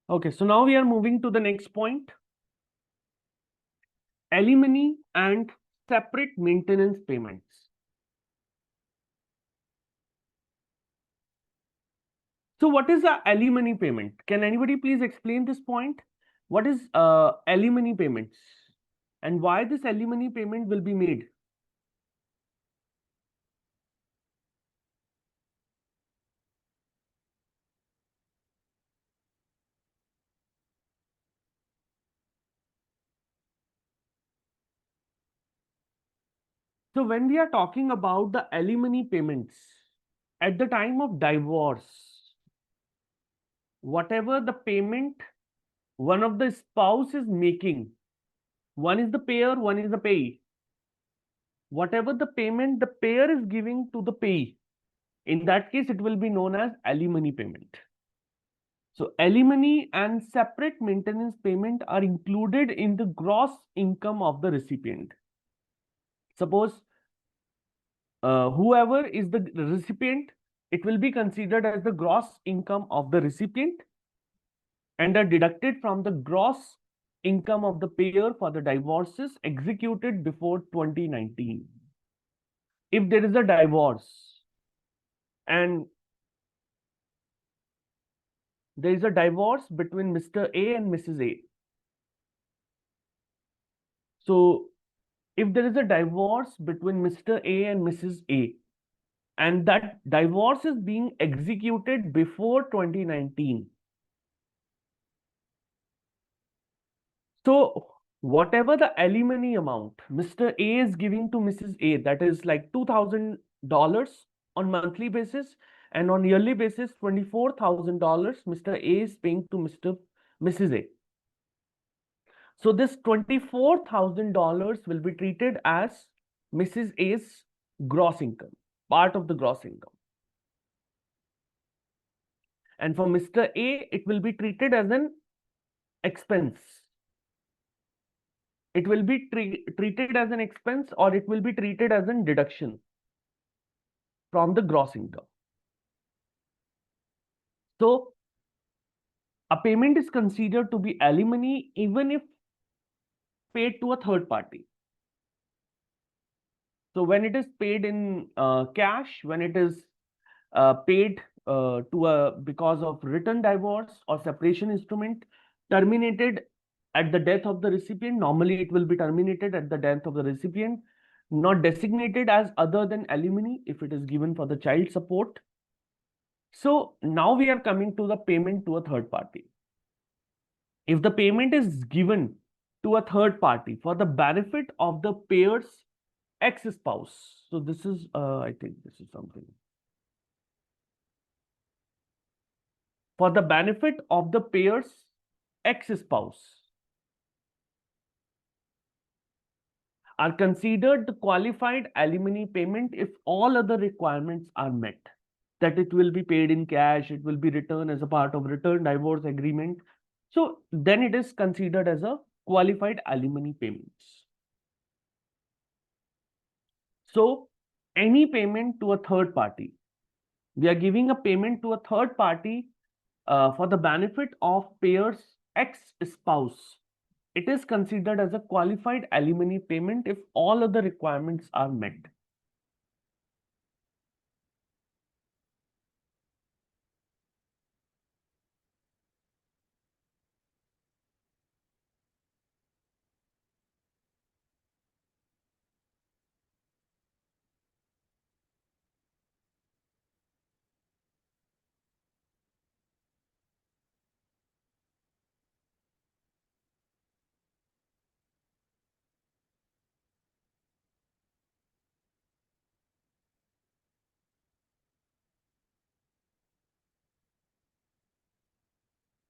Okay, so now we are moving to the next point. Alimony and separate maintenance payments. So what is the alimony payment? Can anybody please explain this point? What is alimony payments and why this alimony payment will be made? So when we are talking about the alimony payments, at the time of divorce, whatever the payment one of the spouse is making, one is the payer, one is the payee. Whatever the payment the payer is giving to the payee, in that case, it will be known as alimony payment. So alimony and separate maintenance payment are included in the gross income of the recipient. Suppose whoever is the recipient, it will be considered as the gross income of the recipient and are deducted from the gross income of the payer for the divorces executed before 2019. If there is a divorce and there is a divorce between Mr. A and Mrs. A. So if there is a divorce between Mr. A and Mrs. A, and that divorce is being executed before 2019, so whatever the alimony amount Mr. A is giving to Mrs. A, that is like $2,000 on monthly basis, and on yearly basis, $24,000 Mr. A is paying to Mrs. A. So this $24,000 will be treated as Mrs. A's gross income, part of the gross income. And for Mr. A, it will be treated as an expense. It will be treated as an expense, or it will be treated as a deduction from the gross income. So a payment is considered to be alimony even if paid to a third party. So when it is paid in cash, when it is paid because of written divorce or separation instrument terminated at the death of the recipient, normally it will be terminated at the death of the recipient, not designated as other than alimony if it is given for the child support. So now we are coming to the payment to a third party. if the payment is given to a third party for the benefit of the payer's ex-spouse. So this is, I think this is something. For the benefit of the payer's ex-spouse are considered the qualified alimony payment if all other requirements are met. That it will be paid in cash, it will be returned as a part of return divorce agreement. So then it is considered as a qualified alimony payments. So any payment to a third party, we are giving a payment to a third party for the benefit of payer's ex-spouse. It is considered as a qualified alimony payment if all other requirements are met.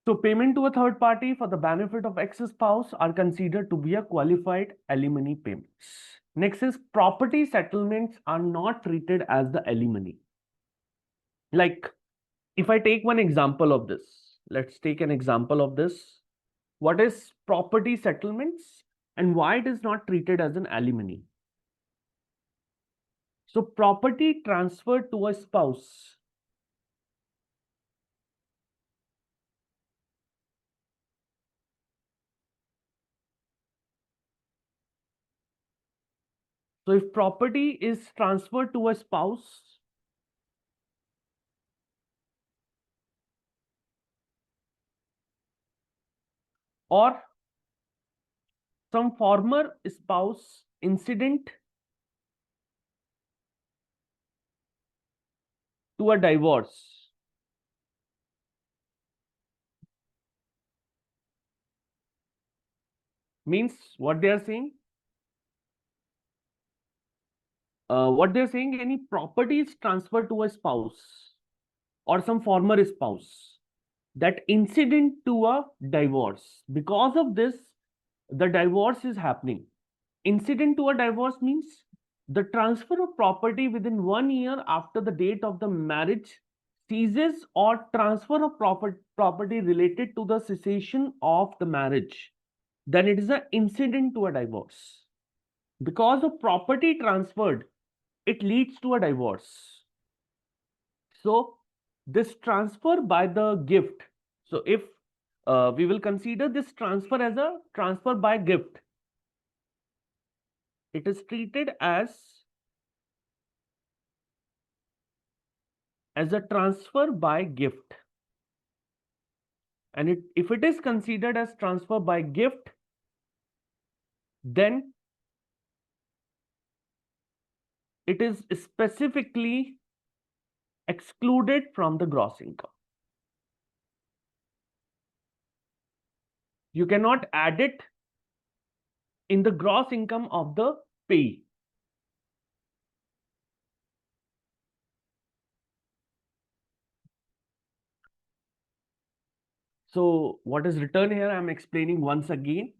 So payment to a third party for the benefit of ex-spouse are considered to be a qualified alimony payments. Next is property settlements are not treated as the alimony. Like if I take one example of this, let's take an example of this. What is property settlements and why it is not treated as an alimony? So property transferred to a spouse So if property is transferred to a spouse, or some former spouse incident to a divorce, means what they are saying? What they're saying, any property is transferred to a spouse or some former spouse, that incident to a divorce. Because of this, the divorce is happening. Incident to a divorce means the transfer of property within 1 year after the date of the marriage ceases, or transfer of property related to the cessation of the marriage. Then it is an incident to a divorce. Because of property transferred, it leads to a divorce. So this transfer by the gift. So if we will consider this transfer as a transfer by gift, it is treated as a transfer by gift. And if it is considered as transfer by gift, then it is specifically excluded from the gross income. You cannot add it in the gross income of the payee. So what is written here, I am explaining once again.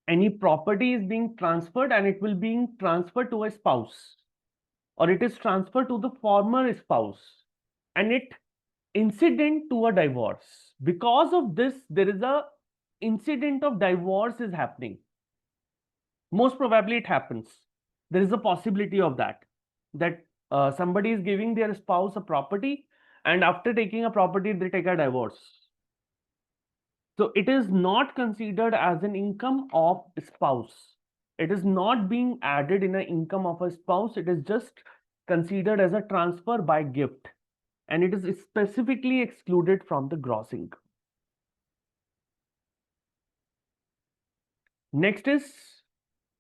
Any property is being transferred and it will be transferred to a spouse, or it is transferred to the former spouse, and it incident to a divorce. Because of this, there is a incident of divorce is happening. Most probably it happens. There is a possibility of that somebody is giving their spouse a property, and after taking a property, they take a divorce. So it is not considered as an income of spouse. It is not being added in an income of a spouse. It is just considered as a transfer by gift, and it is specifically excluded from the gross income. Next is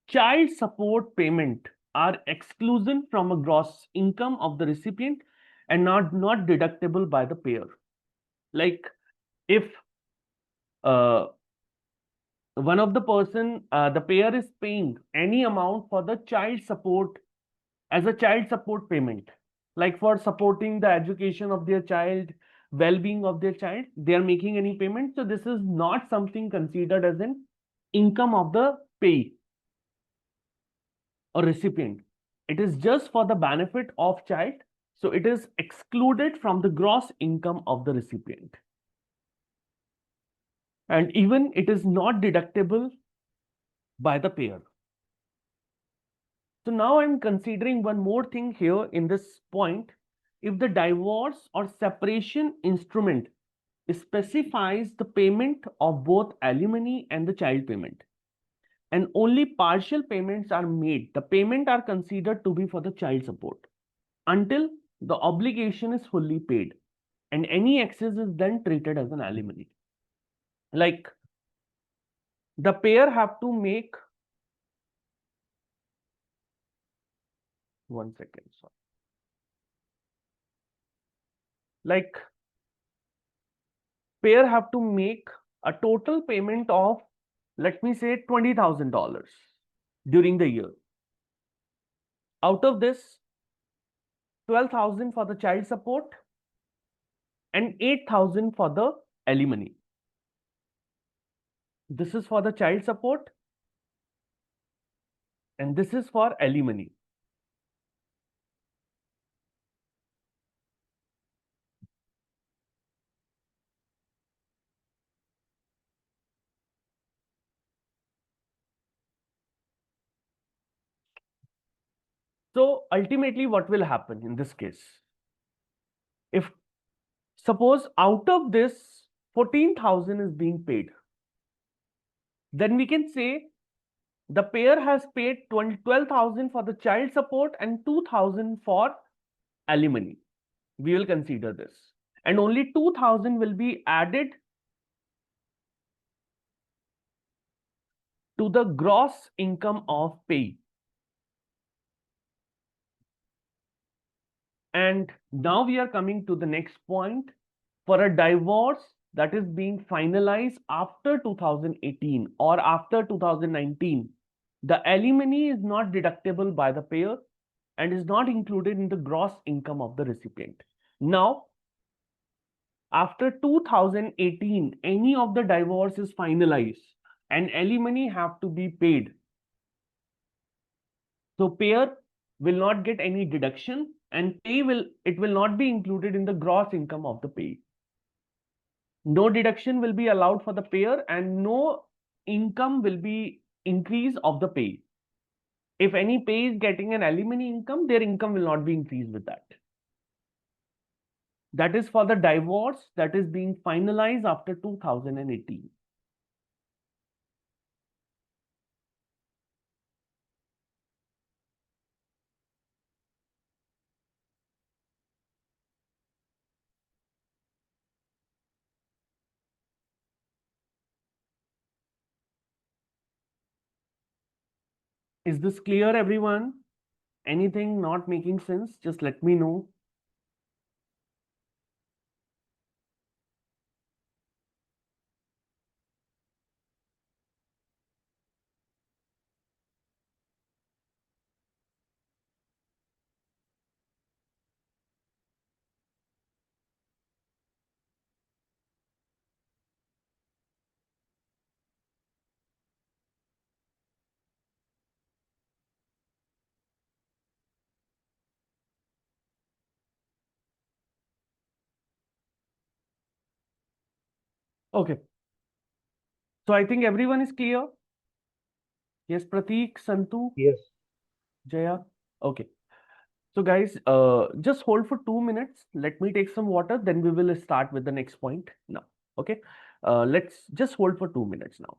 child support payment are exclusion from a gross income of the recipient and not deductible by the payer. Like if one of the person, the payer is paying any amount for the child support as a child support payment, like for supporting the education of their child, well-being of their child, they are making any payment. So this is not something considered as an income of the pay or recipient. It is just for the benefit of child. So it is excluded from the gross income of the recipient. And even it is not deductible by the payer. So now I'm considering one more thing here in this point. If the divorce or separation instrument specifies the payment of both alimony and the child payment, and only partial payments are made, the payment are considered to be for the child support until the obligation is fully paid, and any excess is then treated as an alimony. Like the payer have to make, one second, sorry. Like payer have to make a total payment of, let me say, $20,000 during the year. Out of this, 12,000 for the child support and 8,000 for the alimony. This is for the child support and this is for alimony. So ultimately what will happen in this case? If suppose out of this 14,000 is being paid, then we can say the payer has paid 12,000 for the child support and 2,000 for alimony. We will consider this. And only 2,000 will be added to the gross income of pay. And now we are coming to the next point. For a divorce that is being finalized after 2018 or after 2019, the alimony is not deductible by the payer and is not included in the gross income of the recipient. Now, after 2018, any of the divorce is finalized and alimony have to be paid. So payer will not get any deduction and it will not be included in the gross income of the pay. No deduction will be allowed for the payer and no income will be increase of the pay. If any pay is getting an alimony income, their income will not be increased with that. That is for the divorce that is being finalized after 2018. Is this clear, everyone? Anything not making sense? Just let me know. Okay. So I think everyone is clear. Yes, Pratik, Santu,
Yes.
Jaya. Okay. So guys, just hold for 2 minutes. Let me take some water. Then we will start with the next point now. Okay. Let's just hold for 2 minutes now.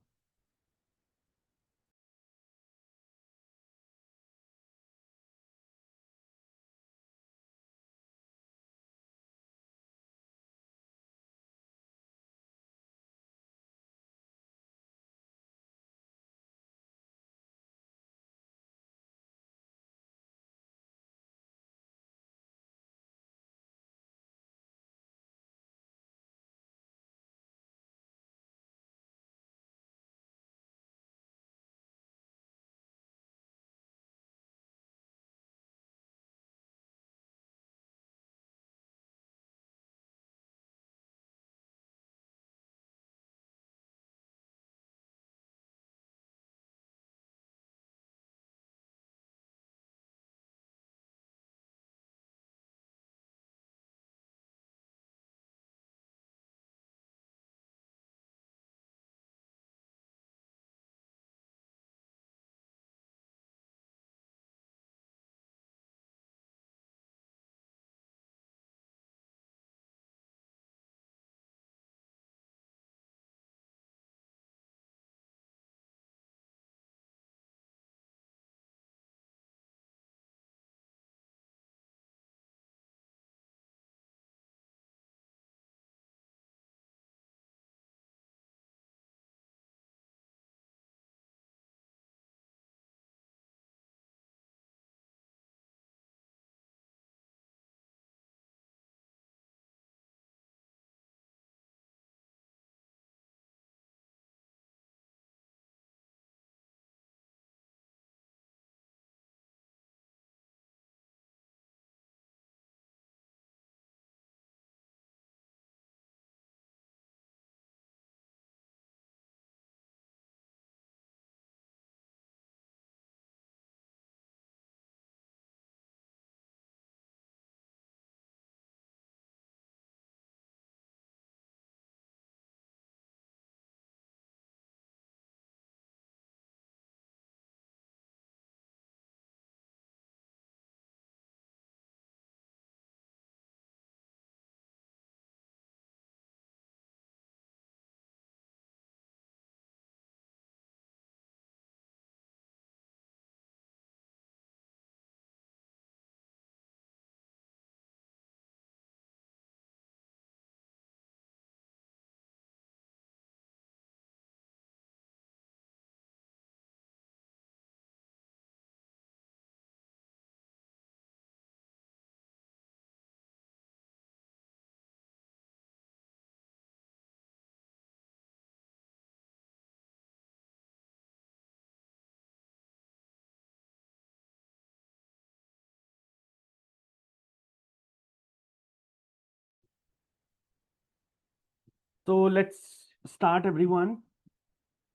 So let's start everyone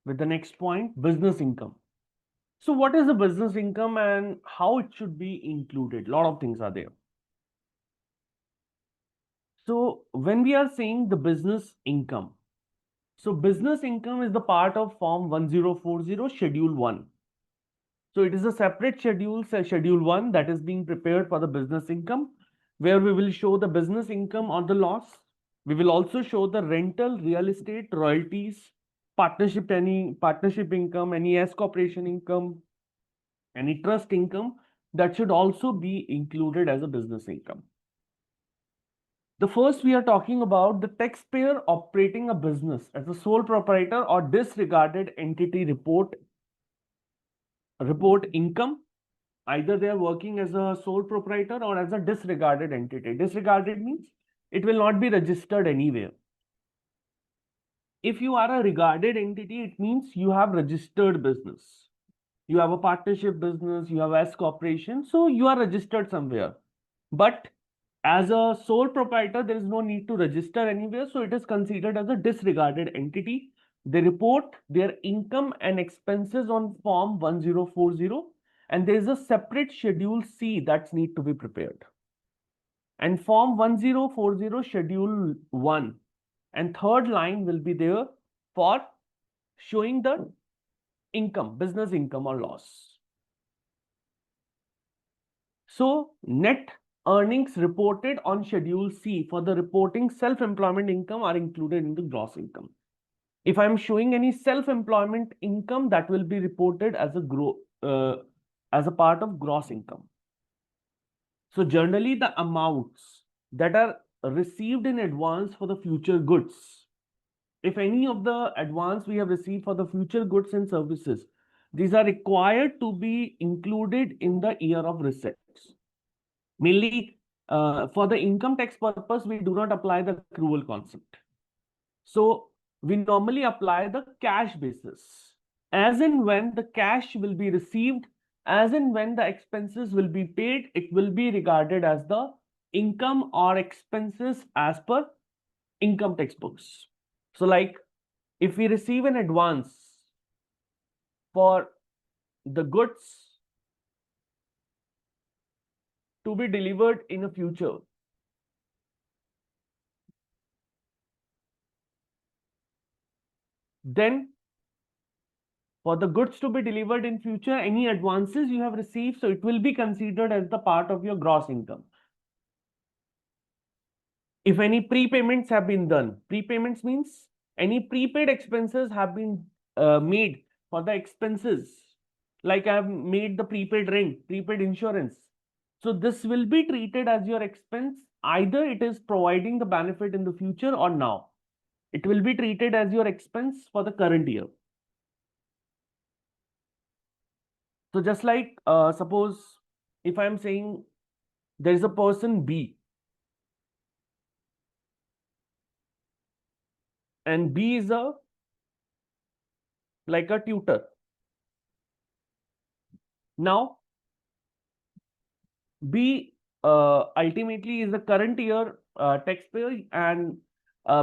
with the next point, business income. So what is the business income and how it should be included? A lot of things are there. So when we are saying the business income, so business income is the part of Form 1040 Schedule 1. So it is a separate schedule, Schedule 1, that is being prepared for the business income, where we will show the business income or the loss. We will also show the rental, real estate, royalties, any partnership income, any S corporation income, any trust income that should also be included as a business income. The first, we are talking about the taxpayer operating a business as a sole proprietor or disregarded entity report income. Either they are working as a sole proprietor or as a disregarded entity. Disregarded means it will not be registered anywhere. If you are a regarded entity, it means you have registered business. You have a partnership business, you have S corporation, so you are registered somewhere. But as a sole proprietor, there is no need to register anywhere, so it is considered as a disregarded entity. They report their income and expenses on Form 1040, and there is a separate Schedule C that need to be prepared. And Form 1040 Schedule 1 and third line will be there for showing the income, business income or loss. So net earnings reported on Schedule C for the reporting self-employment income are included in the gross income. If I'm showing any self-employment income, that will be reported as a part of gross income. So generally the amounts that are received in advance for the future goods, if any of the advance we have received for the future goods and services, these are required to be included in the year of receipts. Mainly for the income tax purpose, we do not apply the accrual concept. So we normally apply the cash basis. As and when the cash will be received, as and when the expenses will be paid, it will be regarded as the income or expenses as per income tax books. So like if we receive an advance for the goods to be delivered in the future, then for the goods to be delivered in future, any advances you have received, so it will be considered as the part of your gross income. If any prepayments have been done, prepayments means any prepaid expenses have been made for the expenses, like I have made the prepaid rent, prepaid insurance. So this will be treated as your expense. Either it is providing the benefit in the future or now. It will be treated as your expense for the current year. So just like suppose if I'm saying there is a person B and B is like a tutor. Now B ultimately is the current year taxpayer, and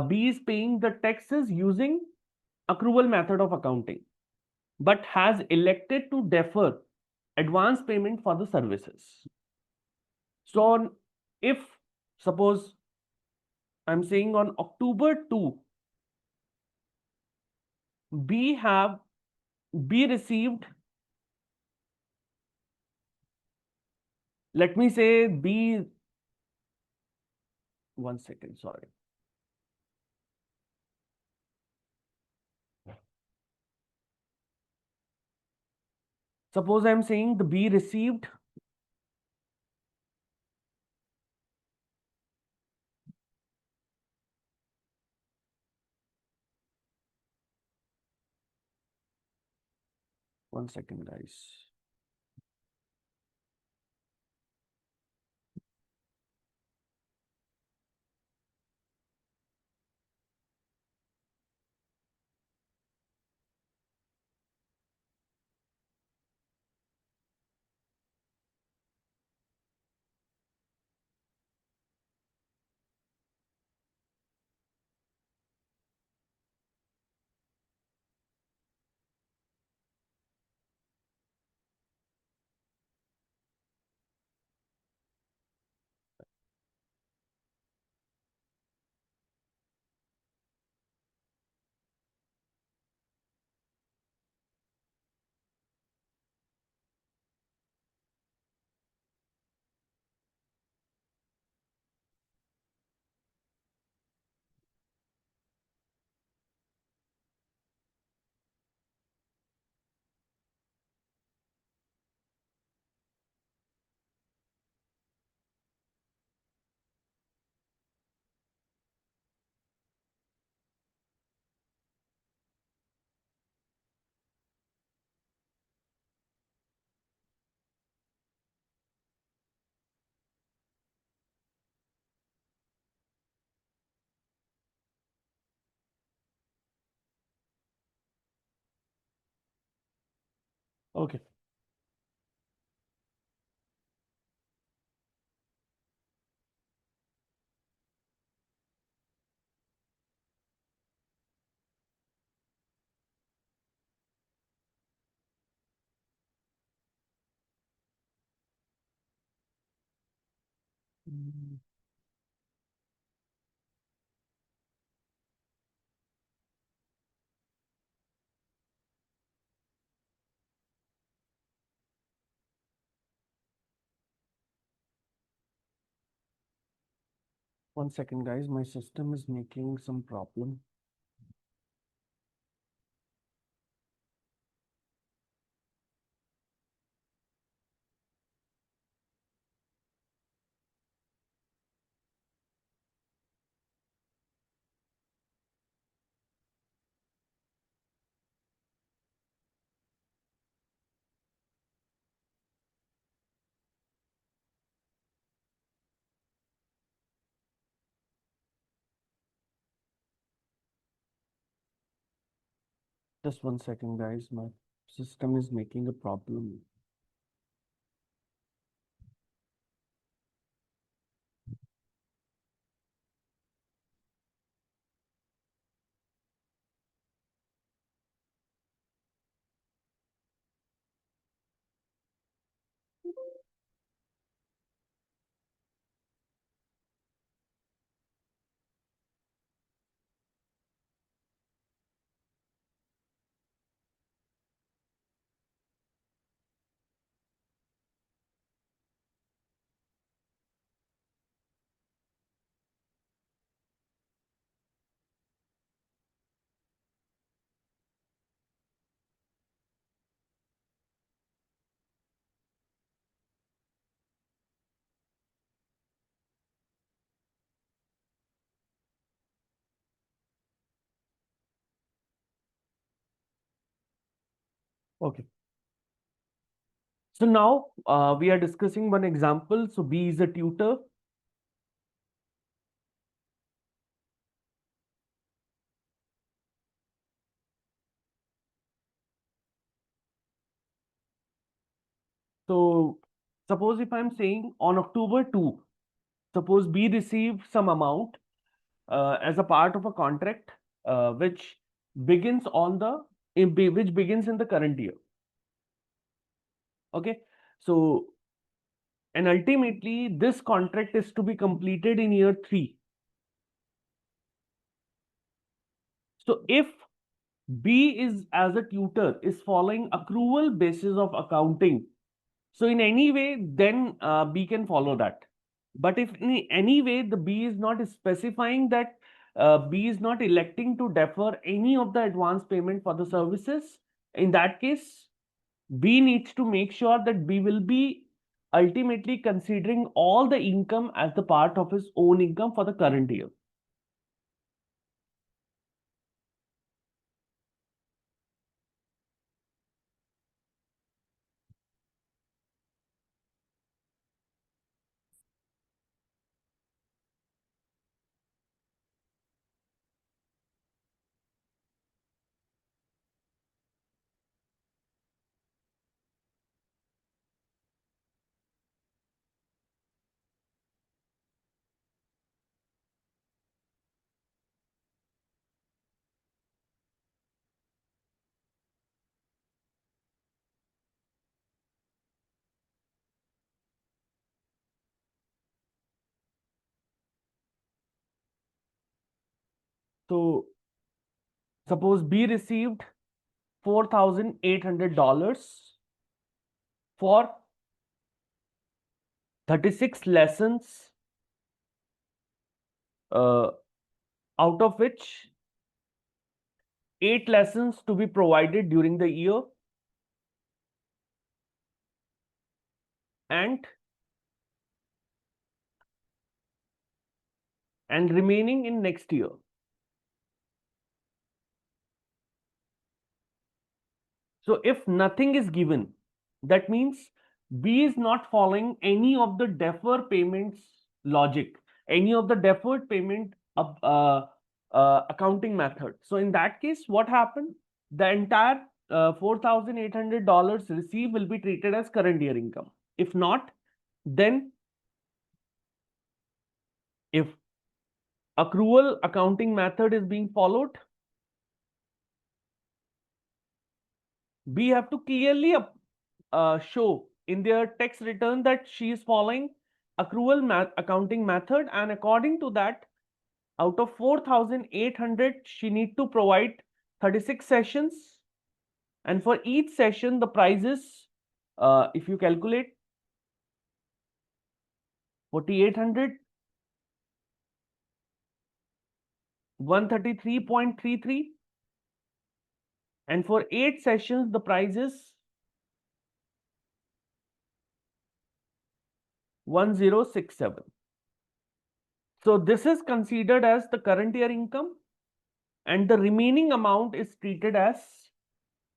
B is paying the taxes using accrual method of accounting, but has elected to defer advance payment for the services. So if suppose I'm saying on October 2, B received, let me say B, one second, sorry. Suppose I'm saying the B received one second, guys. Okay. One second, guys. My system is making some problem. Just one second, guys. My system is making a problem. Okay. So now we are discussing one example. So B is a tutor. So suppose if I'm saying on October 2, suppose B received some amount as a part of a contract which begins on the which begins in the current year. Okay. So and ultimately this contract is to be completed in year 3. So if B is as a tutor is following accrual basis of accounting, so in any way then B can follow that. But if in any way the B is not specifying that B is not electing to defer any of the advance payment for the services, in that case B needs to make sure that B will be ultimately considering all the income as the part of his own income for the current year. So suppose B received $4,800 for 36 lessons, out of which 8 lessons to be provided during the year and remaining in next year. So if nothing is given, that means B is not following any of the defer payments logic, any of the deferred payment accounting method. So in that case, what happened? The entire $4,800 received will be treated as current year income. If not, then if accrual accounting method is being followed, we have to clearly show in their tax return that she is following accrual accounting method, and according to that, out of 4,800, she need to provide 36 sessions, and for each session, the price is, if you calculate 4,800, 133.33, and for 8 sessions, the price is 1067. So this is considered as the current year income, and the remaining amount is treated as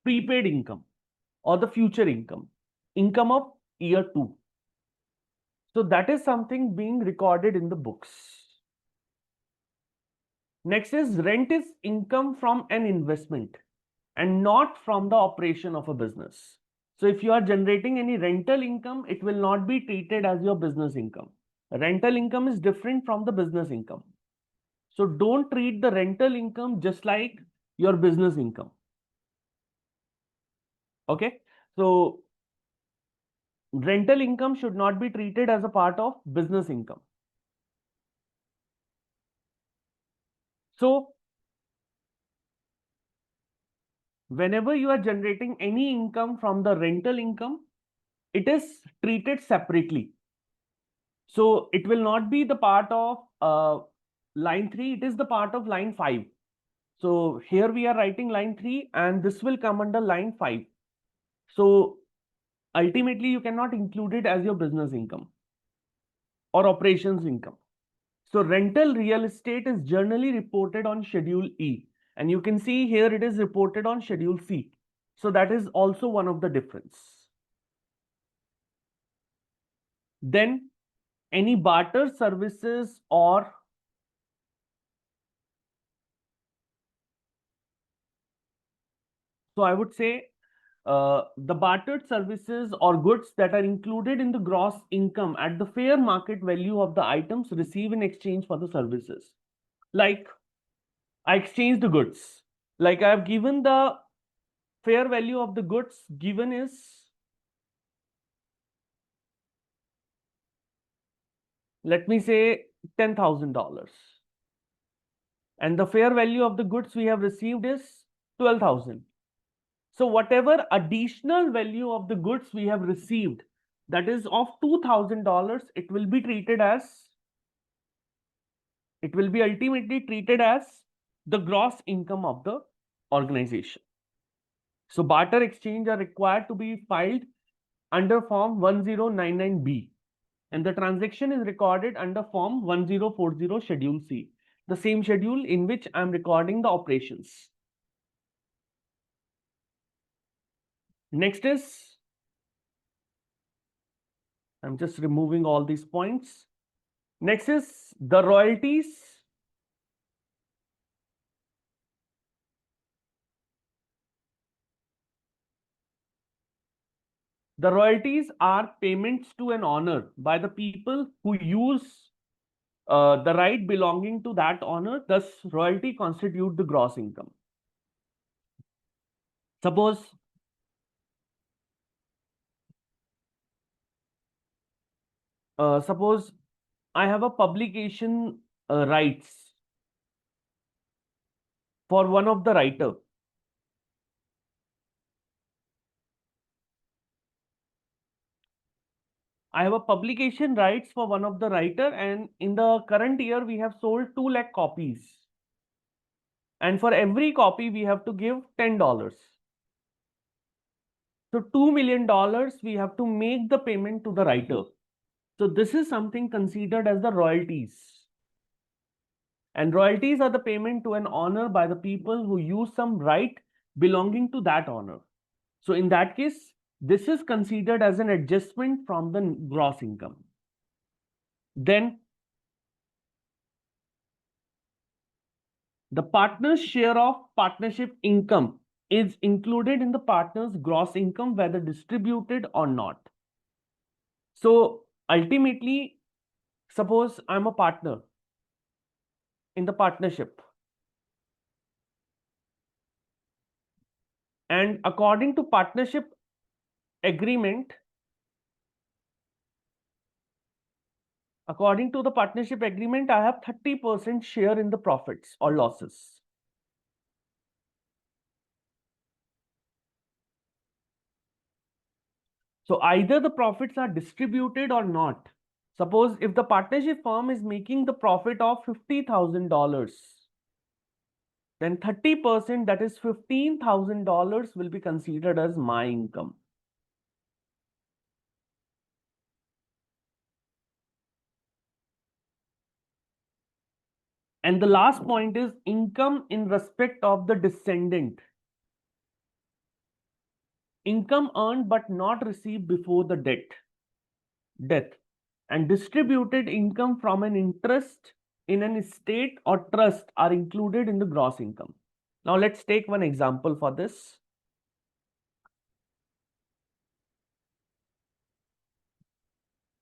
prepaid income or the future income, income of year 2. So that is something being recorded in the books. Next is rent is income from an investment and not from the operation of a business. So if you are generating any rental income, it will not be treated as your business income. Rental income is different from the business income. So don't treat the rental income just like your business income. Okay. So rental income should not be treated as a part of business income. So whenever you are generating any income from the rental income, it is treated separately. So it will not be the part of line 3, it is the part of line 5. So here we are writing line 3 and this will come under line 5. So ultimately you cannot include it as your business income or operations income. So rental real estate is generally reported on Schedule E, and you can see here it is reported on Schedule C. So that is also one of the difference. Then any barter services or so I would say the bartered services or goods that are included in the gross income at the fair market value of the items received in exchange for the services. Like I exchange the goods. Like I have given the fair value of the goods given is, let me say, $10,000. And the fair value of the goods we have received is 12,000. So whatever additional value of the goods we have received, that is of $2,000, it will be treated as, it will be ultimately treated as the gross income of the organization. So barter exchange are required to be filed under Form 1099B, and the transaction is recorded under Form 1040 Schedule C, the same schedule in which I am recording the operations. Next is, I'm just removing all these points. Next is the royalties. The royalties are payments to an owner by the people who use the right belonging to that owner. Thus, royalty constitute the gross income. Suppose I have a publication rights for one of the writer. I have a publication rights for one of the writer, and in the current year we have sold 2 lakh copies. And for every copy we have to give $10. So $2 million we have to make the payment to the writer. So this is something considered as the royalties. And royalties are the payment to an owner by the people who use some right belonging to that owner. So in that case, this is considered as an adjustment from the gross income. Then the partner's share of partnership income is included in the partner's gross income, whether distributed or not. So ultimately, suppose I'm a partner in the partnership, and according to partnership agreement, I have 30% share in the profits or losses. So either the profits are distributed or not. Suppose if the partnership firm is making the profit of $50,000, then 30%, that is $15,000, will be considered as my income. And the last point is income in respect of the descendant. Income earned but not received before the death, and distributed income from an interest in an estate or trust are included in the gross income. Now let's take one example for this.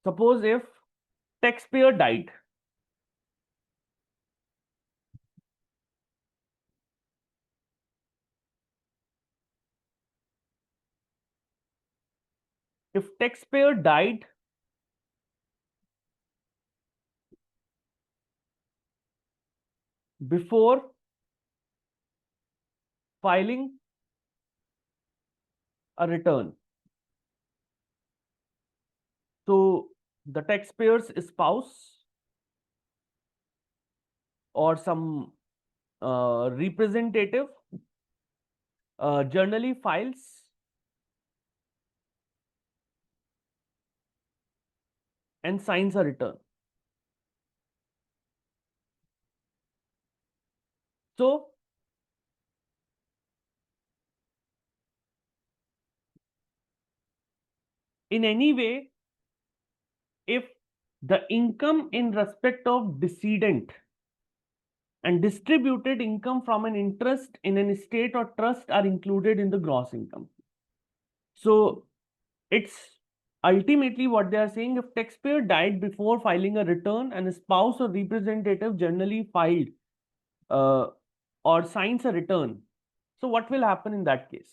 Suppose if taxpayer died, before filing a return, so the taxpayer's spouse or some representative generally files and signs a return. So in any way, if the income in respect of decedent and distributed income from an interest in an estate or trust are included in the gross income. So it's ultimately what they are saying, if taxpayer died before filing a return and a spouse or representative generally filed or signs a return, so what will happen in that case?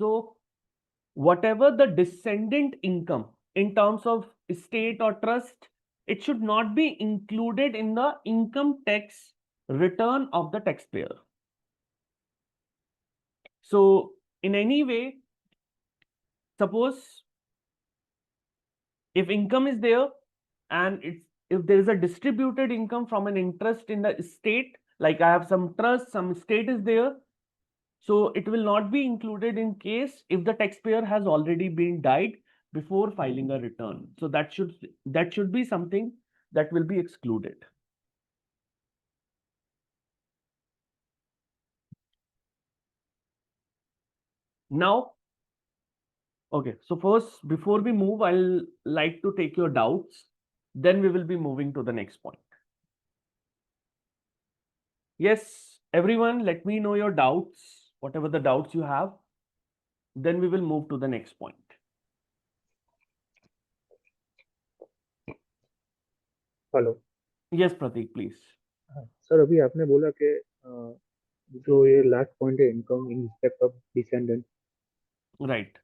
So whatever the descendant income in terms of estate or trust, it should not be included in the income tax return of the taxpayer. So in any way, suppose if income is there and if there is a distributed income from an interest in the estate, like I have some trust, some estate is there, so it will not be included in case if the taxpayer has already been died before filing a return. So that should be something that will be excluded. Now, okay, so first, before we move, I'll like to take your doubts. Then we will be moving to the next point. Yes, everyone, let me know your doubts, whatever the doubts you have. Then we will move to the next point.
Hello
Yes, Pratik, please.
Sir अभी आपने बोला कि जो ये last point है income in respect of descendant,
Right.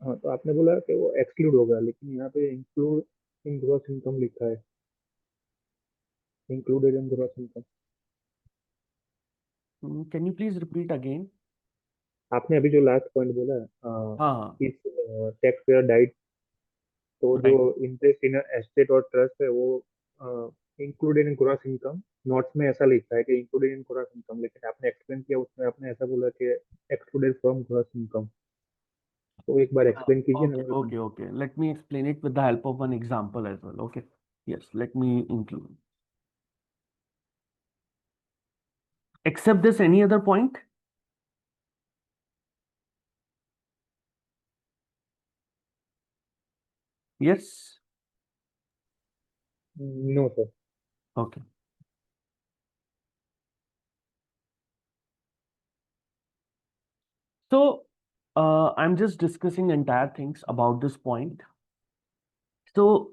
हाँ तो आपने बोला कि वो एक्सक्लूड होगा, लेकिन यहाँ पे इंक्लूड इन ग्रॉस इनकम लिखा है, included in gross income.
Can you please repeat again?
आपने अभी जो लास्ट पॉइंट बोला
हाँ,
इस टैक्स पेयर डाइट, तो जो
right.
इंटरेस्ट इन एस्टेट और ट्रस्ट है वो included in gross income, notes में ऐसा लिखा है कि इंक्लूडेड इन ग्रॉस इनकम, लेकिन आपने एक्सप्लेन किया उसमें आपने ऐसा बोला कि एक्सक्लूडेड फ्रॉम ग्रॉस इनकम। तो एक बार एक्सप्लेन कीजिए ना।
Okay. Let me explain it with the help of one example as well. Okay. Yes, let me include. Except this, any other point? Yes.
No sir.
Okay. So I'm just discussing entire things about this point. So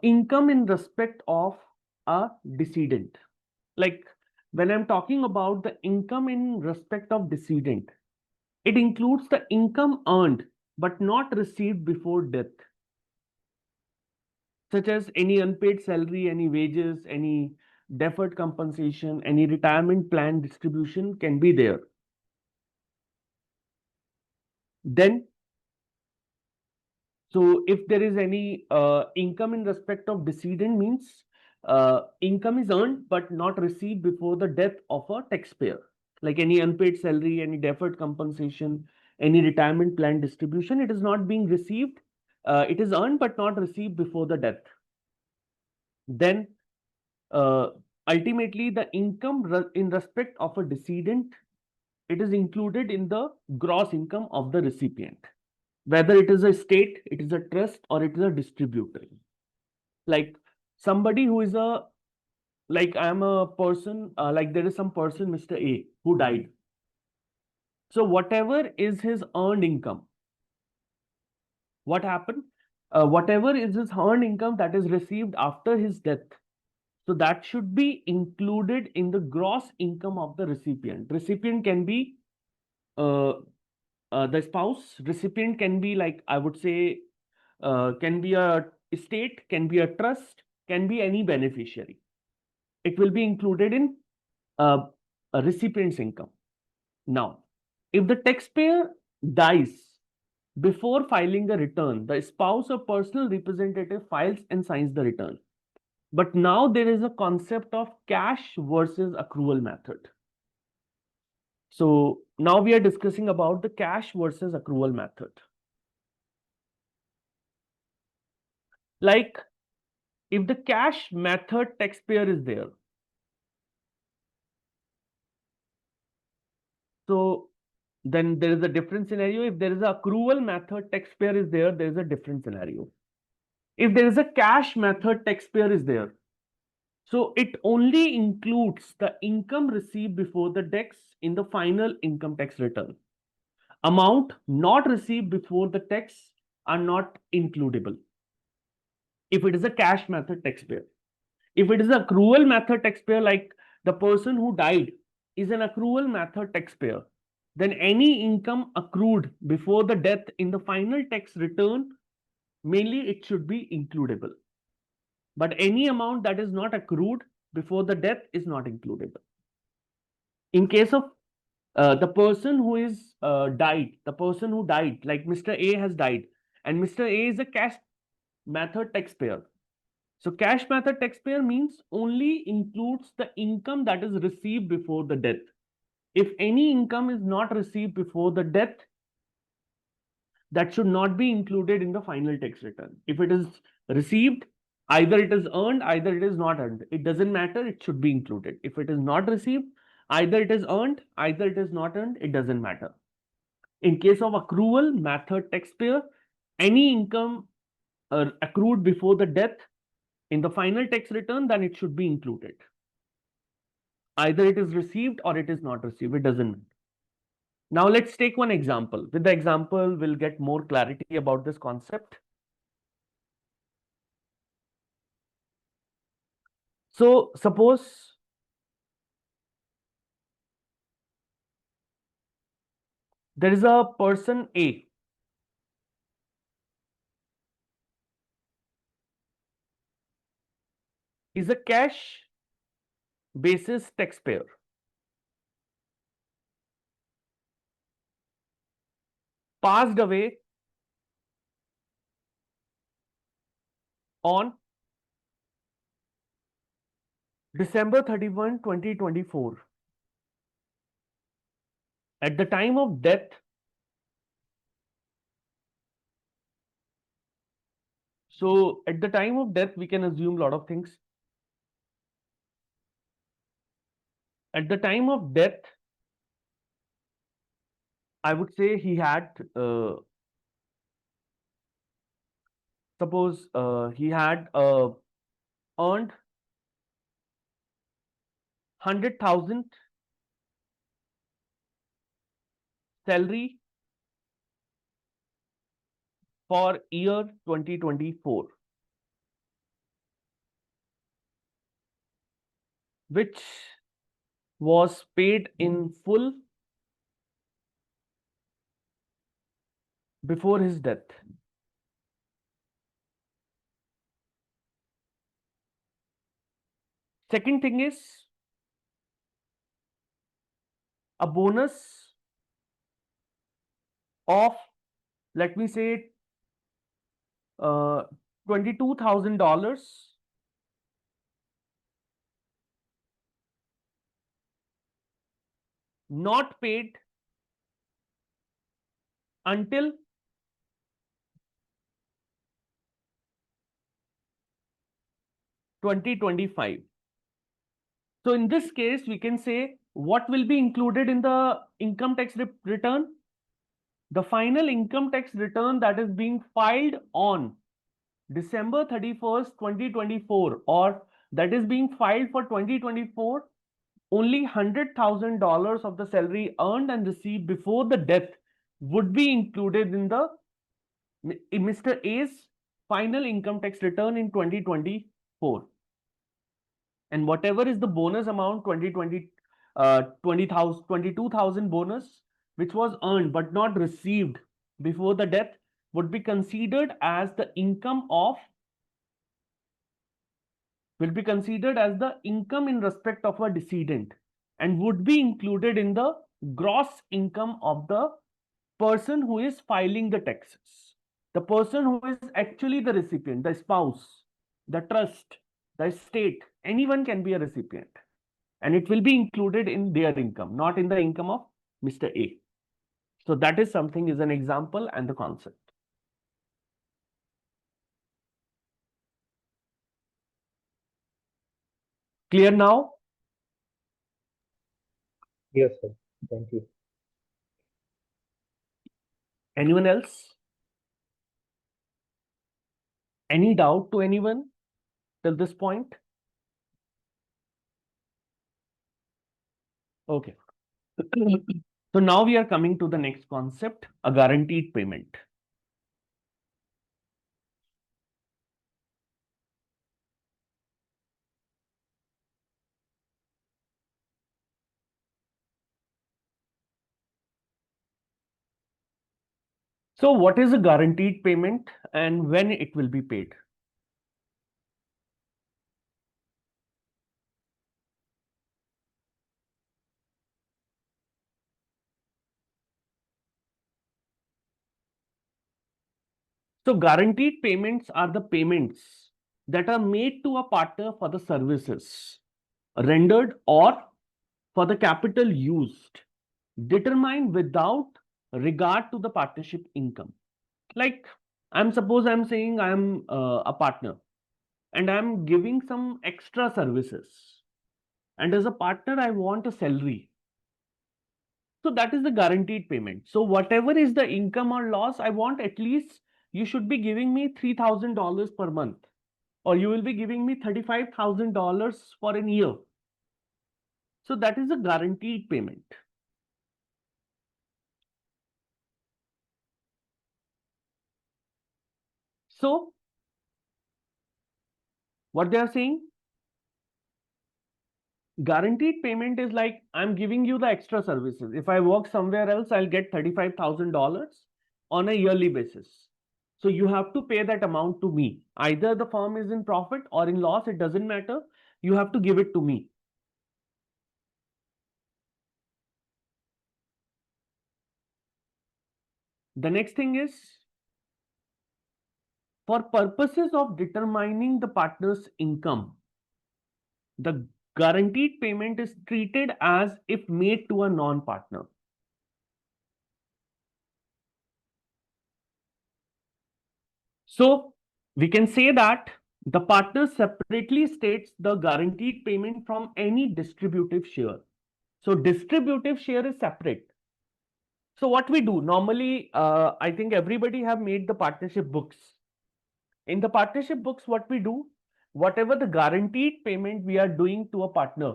income in respect of a decedent. Like when I'm talking about the income in respect of decedent, it includes the income earned but not received before death, such as any unpaid salary, any wages, any deferred compensation, any retirement plan distribution can be there. Then, so if there is any income in respect of decedent means income is earned but not received before the death of a taxpayer, like any unpaid salary, any deferred compensation, any retirement plan distribution, it is not being received. It is earned but not received before the death. Then uh, ultimately the income in respect of a decedent, it is included in the gross income of the recipient, whether it is a state, it is a trust, or it is a distributor. Like somebody who is a, like I am a person, like there is some person, Mr. A, who died. So whatever is his earned income, what happened? Whatever is his earned income that is received after his death, so that should be included in the gross income of the recipient. Recipient can be uh, the spouse. Recipient can be, like I would say, can be a estate, can be a trust, can be any beneficiary. It will be included in uh, a recipient's income. Now, if the taxpayer dies before filing the return, the spouse or personal representative files and signs the return. But now there is a concept of cash versus accrual method. So now we are discussing about the cash versus accrual method. Like if the cash method taxpayer is there, so then there is a different scenario. If there is a accrual method taxpayer is there is a different scenario. If there is a cash method taxpayer is there, so it only includes the income received before the tax in the final income tax return. Amount not received before the tax are not includable if it is a cash method taxpayer. If it is an accrual method taxpayer, like the person who died is an accrual method taxpayer, then any income accrued before the death in the final tax return, mainly it should be includable. But any amount that is not accrued before the death is not includable. In case of the person who is died, the person who died, like Mr. A has died, and Mr. A is a cash method taxpayer. So cash method taxpayer means only includes the income that is received before the death. If any income is not received before the death, that should not be included in the final tax return. If it is received, either it is earned, either it is not earned. It doesn't matter, it should be included. If it is not received, either it is earned, either it is not earned, it doesn't matter. In case of accrual method taxpayer, any income accrued before the death in the final tax return, then it should be included. Either it is received or it is not received, it doesn't matter. Now let's take one example. With the example, we'll get more clarity about this concept. So suppose there is a person A. Is a cash basis taxpayer. Passed away on December 31, 2024. At the time of death, so at the time of death, we can assume a lot of things. At the time of death, I would say he had, suppose he had earned 100,000 salary for year 2024, which was paid in full before his death. Second thing is a bonus of, let me say, $22,000 not paid until 2025. So in this case, we can say what will be included in the income tax return? The final income tax return that is being filed on December 31st, 2024, or that is being filed for 2024, only $100,000 of the salary earned and received before the death would be included in Mr. A's final income tax return in 2024. And whatever is the bonus amount, 22,000 bonus, which was earned but not received before the death, would be considered as the income in respect of a decedent, and would be included in the gross income of the person who is filing the taxes. The person who is actually the recipient, the spouse, the trust, the estate, anyone can be a recipient. And it will be included in their income, not in the income of Mr. A. So that is something, is an example and the concept. Clear now?
Yes, sir. Thank you.
Anyone else? Any doubt to anyone till this point? Okay. So now we are coming to the next concept, a guaranteed payment. So what is a guaranteed payment and when it will be paid? So guaranteed payments are the payments that are made to a partner for the services rendered or for the capital used, determined without regard to the partnership income. Like, suppose I'm saying I'm a partner and I'm giving some extra services. And as a partner, I want a salary. So that is the guaranteed payment. So whatever is the income or loss, I want at least you should be giving me $3,000 per month, or you will be giving me $35,000 for a year. So that is a guaranteed payment. So what they are saying, guaranteed payment is like, I'm giving you the extra services. If I work somewhere else, I'll get $35,000 on a yearly basis. So you have to pay that amount to me. Either the firm is in profit or in loss, it doesn't matter. You have to give it to me. The next thing is, for purposes of determining the partner's income, the guaranteed payment is treated as if made to a non-partner. So we can say that the partner separately states the guaranteed payment from any distributive share. So distributive share is separate. So what we do normally, I think everybody have made the partnership books. In the partnership books, what we do, whatever the guaranteed payment we are doing to a partner,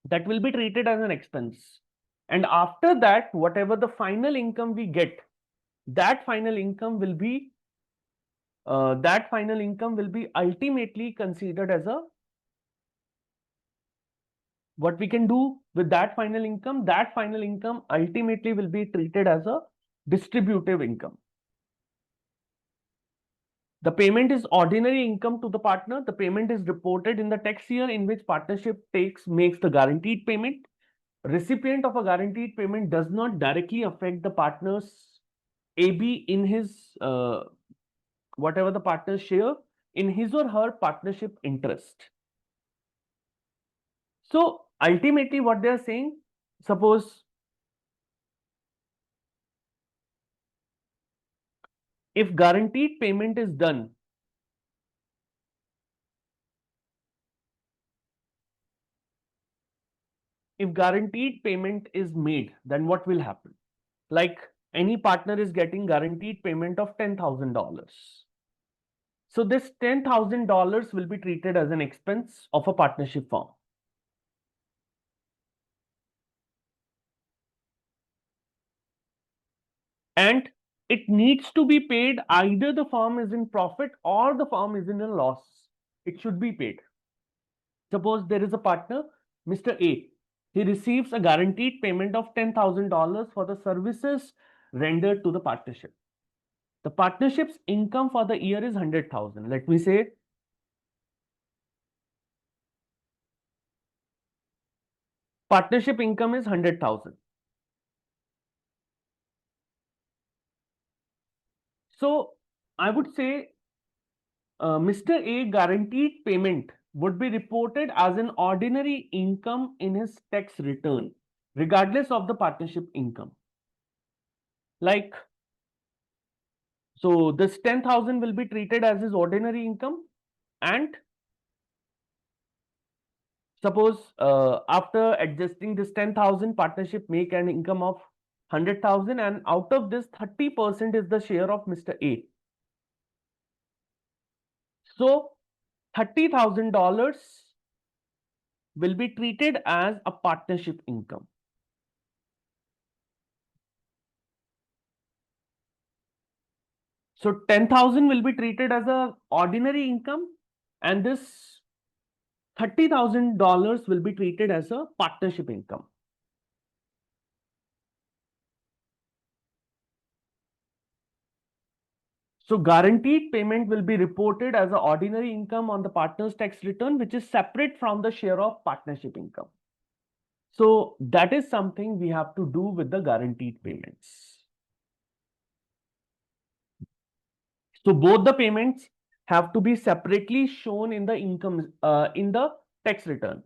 that will be treated as an expense. And after that, whatever the final income we get, that final income will be ultimately considered as a, what we can do with that final income ultimately will be treated as a distributive income. The payment is ordinary income to the partner. The payment is reported in the tax year in which partnership makes the guaranteed payment. Recipient of a guaranteed payment does not directly affect the partner's AB in his whatever the partners share in his or her partnership interest. So ultimately what they are saying, suppose if guaranteed payment is done, if guaranteed payment is made, then what will happen? Like any partner is getting guaranteed payment of $10,000. So this $10,000 will be treated as an expense of a partnership firm. And it needs to be paid either the firm is in profit or the firm is in a loss. It should be paid. Suppose there is a partner, Mr. A. He receives a guaranteed payment of $10,000 for the services rendered to the partnership. The partnership's income for the year is 100,000. Let me say partnership income is 100,000. So I would say Mr. A guaranteed payment would be reported as an ordinary income in his tax return, regardless of the partnership income. Like, so this 10,000 will be treated as his ordinary income, and suppose after adjusting this 10,000, partnership make an income of 100,000, and out of this 30% is the share of Mr. A. So $30,000 will be treated as a partnership income. So 10,000 will be treated as a ordinary income, and this $30,000 will be treated as a partnership income. So guaranteed payment will be reported as an ordinary income on the partner's tax return, which is separate from the share of partnership income. So that is something we have to do with the guaranteed payments. So both the payments have to be separately shown in the income in the tax return.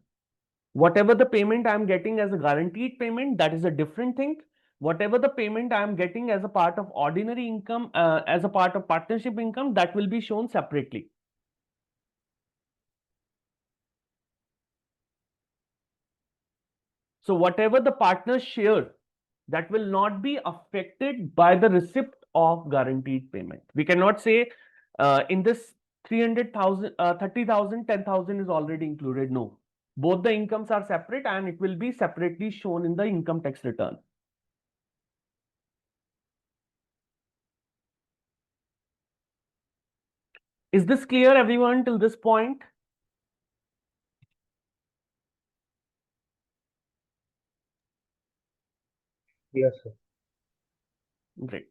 Whatever the payment I am getting as a guaranteed payment, that is a different thing. Whatever the payment I am getting as a part of ordinary income, as a part of partnership income, that will be shown separately. So whatever the partners share, that will not be affected by the receipt of guaranteed payment. We cannot say in this 300,000, 30,000, 10,000 is already included. No, both the incomes are separate and it will be separately shown in the income tax return. Is this clear, everyone, till this point?
Yes, sir.
Great.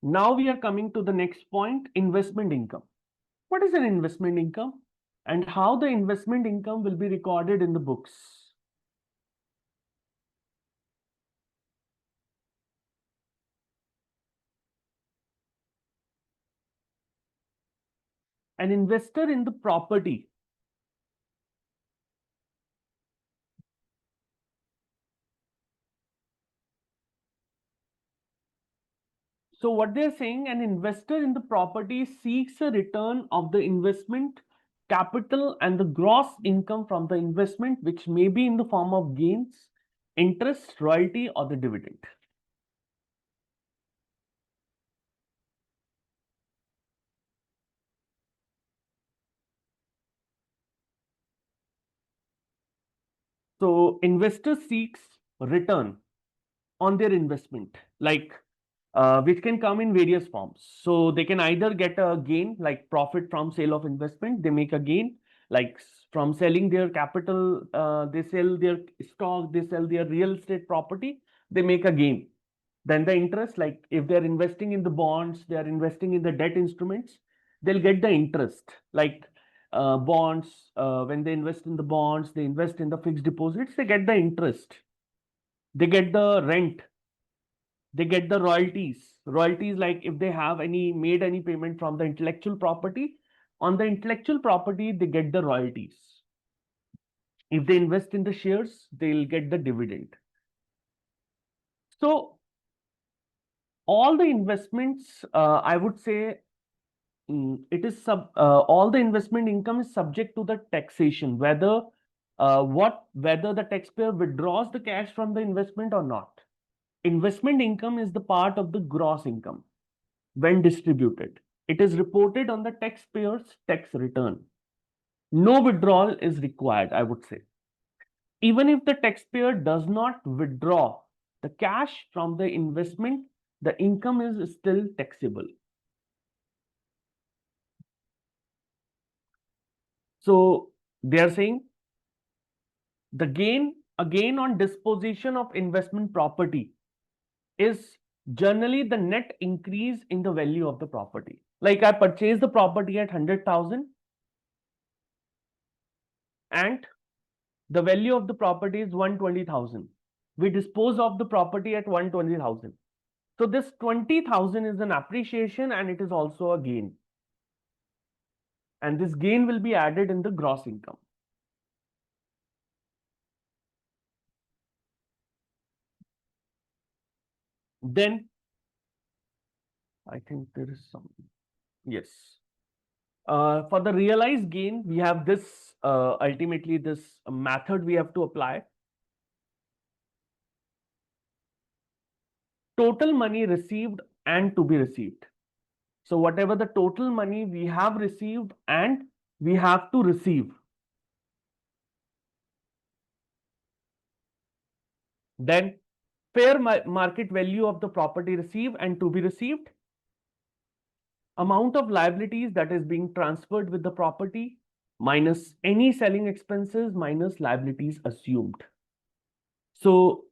Now we are coming to the next point, investment income. What is an investment income and how the investment income will be recorded in the books? An investor in the property So what they're saying, an investor in the property seeks a return of the investment capital and the gross income from the investment, which may be in the form of gains, interest, royalty, or the dividend. So investor seeks return on their investment, like which can come in various forms. So they can either get a gain, like profit from sale of investment, they make a gain, like from selling their capital, they sell their stock, they sell their real estate property, they make a gain. Then the interest, like if they're investing in the bonds, they are investing in the debt instruments, they'll get the interest, like bonds, when they invest in the bonds, they invest in the fixed deposits, they get the interest, they get the rent, they get the royalties, like if they have any made any payment from the intellectual property, on the intellectual property they get the royalties. If they invest in the shares, they'll get the dividend. So all the investments, I would say, it is all the investment income is subject to the taxation, whether whether the taxpayer withdraws the cash from the investment or not. Investment income is the part of the gross income. When distributed, it is reported on the taxpayer's tax return. No withdrawal is required, I would say. Even if the taxpayer does not withdraw the cash from the investment, the income is still taxable. So they are saying the gain, a gain on disposition of investment property, is generally the net increase in the value of the property. Like I purchased the property at 100,000 and the value of the property is 120,000. We dispose of the property at 120,000. So this 20,000 is an appreciation and it is also a gain. And this gain will be added in the gross income. Then I think there is some, yes. For the realized gain, we have this, ultimately this method we have to apply. Total money received and to be received. So whatever the total money we have received and we have to receive. Then fair market value of the property received and to be received. Amount of liabilities that is being transferred with the property minus any selling expenses minus liabilities assumed. So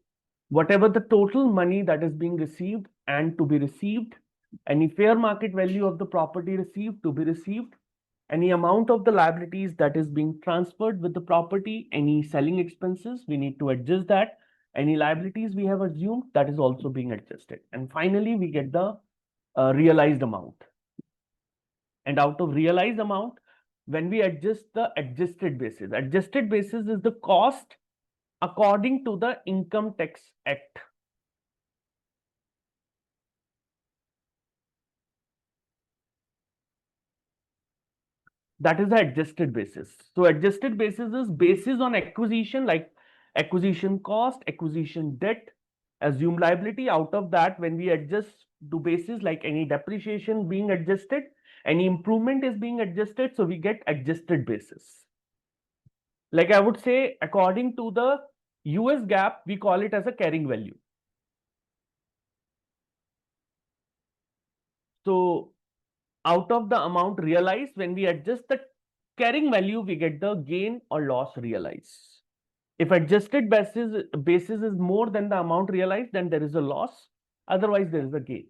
whatever the total money that is being received and to be received, any fair market value of the property received to be received, any amount of the liabilities that is being transferred with the property, any selling expenses, we need to adjust that. Any liabilities we have assumed, that is also being adjusted. And finally, we get the realized amount. And out of realized amount, when we adjust the adjusted basis is the cost according to the Income Tax Act. That is the adjusted basis. So adjusted basis is basis on acquisition, like acquisition cost, acquisition debt, assumed liability. Out of that, when we adjust to basis, like any depreciation being adjusted, any improvement is being adjusted, so we get adjusted basis. Like I would say, according to the US GAAP, we call it as a carrying value. So out of the amount realized, when we adjust the carrying value, we get the gain or loss realized. If adjusted basis is more than the amount realized, then there is a loss. Otherwise, there is a gain.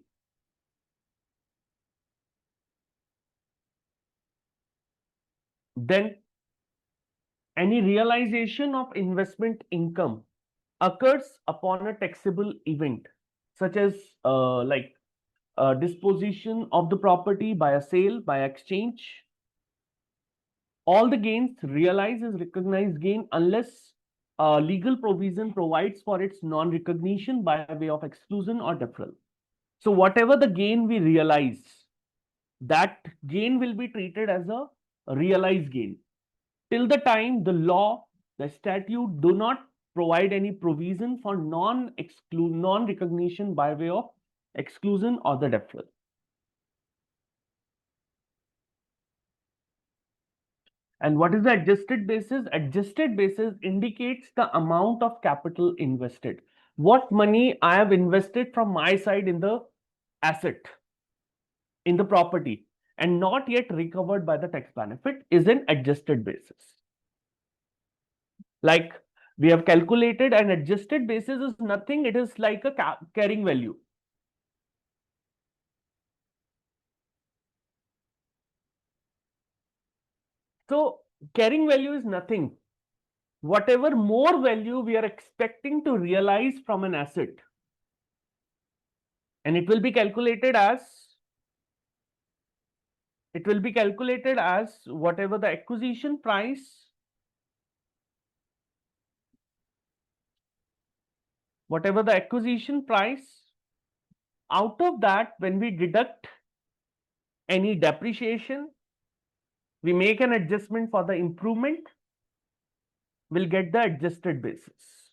Then any realization of investment income occurs upon a taxable event, such as disposition of the property by a sale, by exchange. All the gains realized is recognized gain unless legal provision provides for its non-recognition by way of exclusion or deferral. So whatever the gain we realize, that gain will be treated as a realized gain till the time the law, the statute do not provide any provision for non-recognition by way of exclusion or the deferral. And what is the adjusted basis? Adjusted basis indicates the amount of capital invested. What money I have invested from my side in the asset, in the property, and not yet recovered by the tax benefit is an adjusted basis. Like we have calculated an adjusted basis is nothing, it is like a carrying value. So carrying value is nothing. Whatever more value we are expecting to realize from an asset, and it will be calculated as whatever the acquisition price, out of that, when we deduct any depreciation, we make an adjustment for the improvement, we'll get the adjusted basis.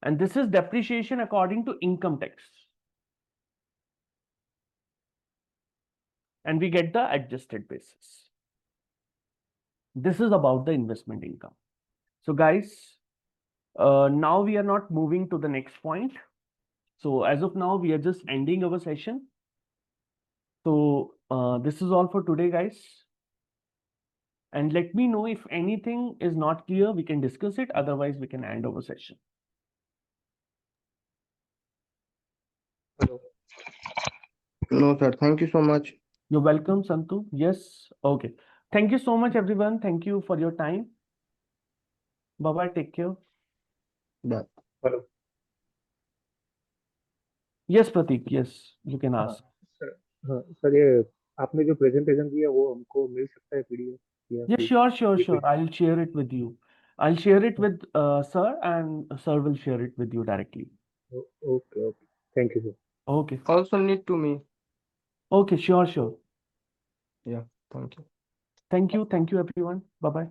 And this is depreciation according to income tax. And we get the adjusted basis. This is about the investment income. So guys, now we are not moving to the next point. So as of now, we are just ending our session. So this is all for today, guys. And let me know if anything is not clear, we can discuss it. Otherwise, we can end our session.
Hello.
No, sir. Thank you so much.
You're welcome, Santu. Yes. Okay. Thank you so much, everyone. Thank you for your time. Bye-bye. Take care.
Bye.
Hello.
Yes, Pratik. Yes, you can ask.
Sir हाँ sir, ये आपने जो presentation दिया वो हमको मिल सकता है PDF या
Yeah,
फिर
sure. I'll share it with you. I'll share it with sir, and sir will share it with you directly.
Okay thank you sir.
Okay.
Also need to me.
Okay, sure.
Yeah. Thank you.
Thank you, everyone. Bye-bye.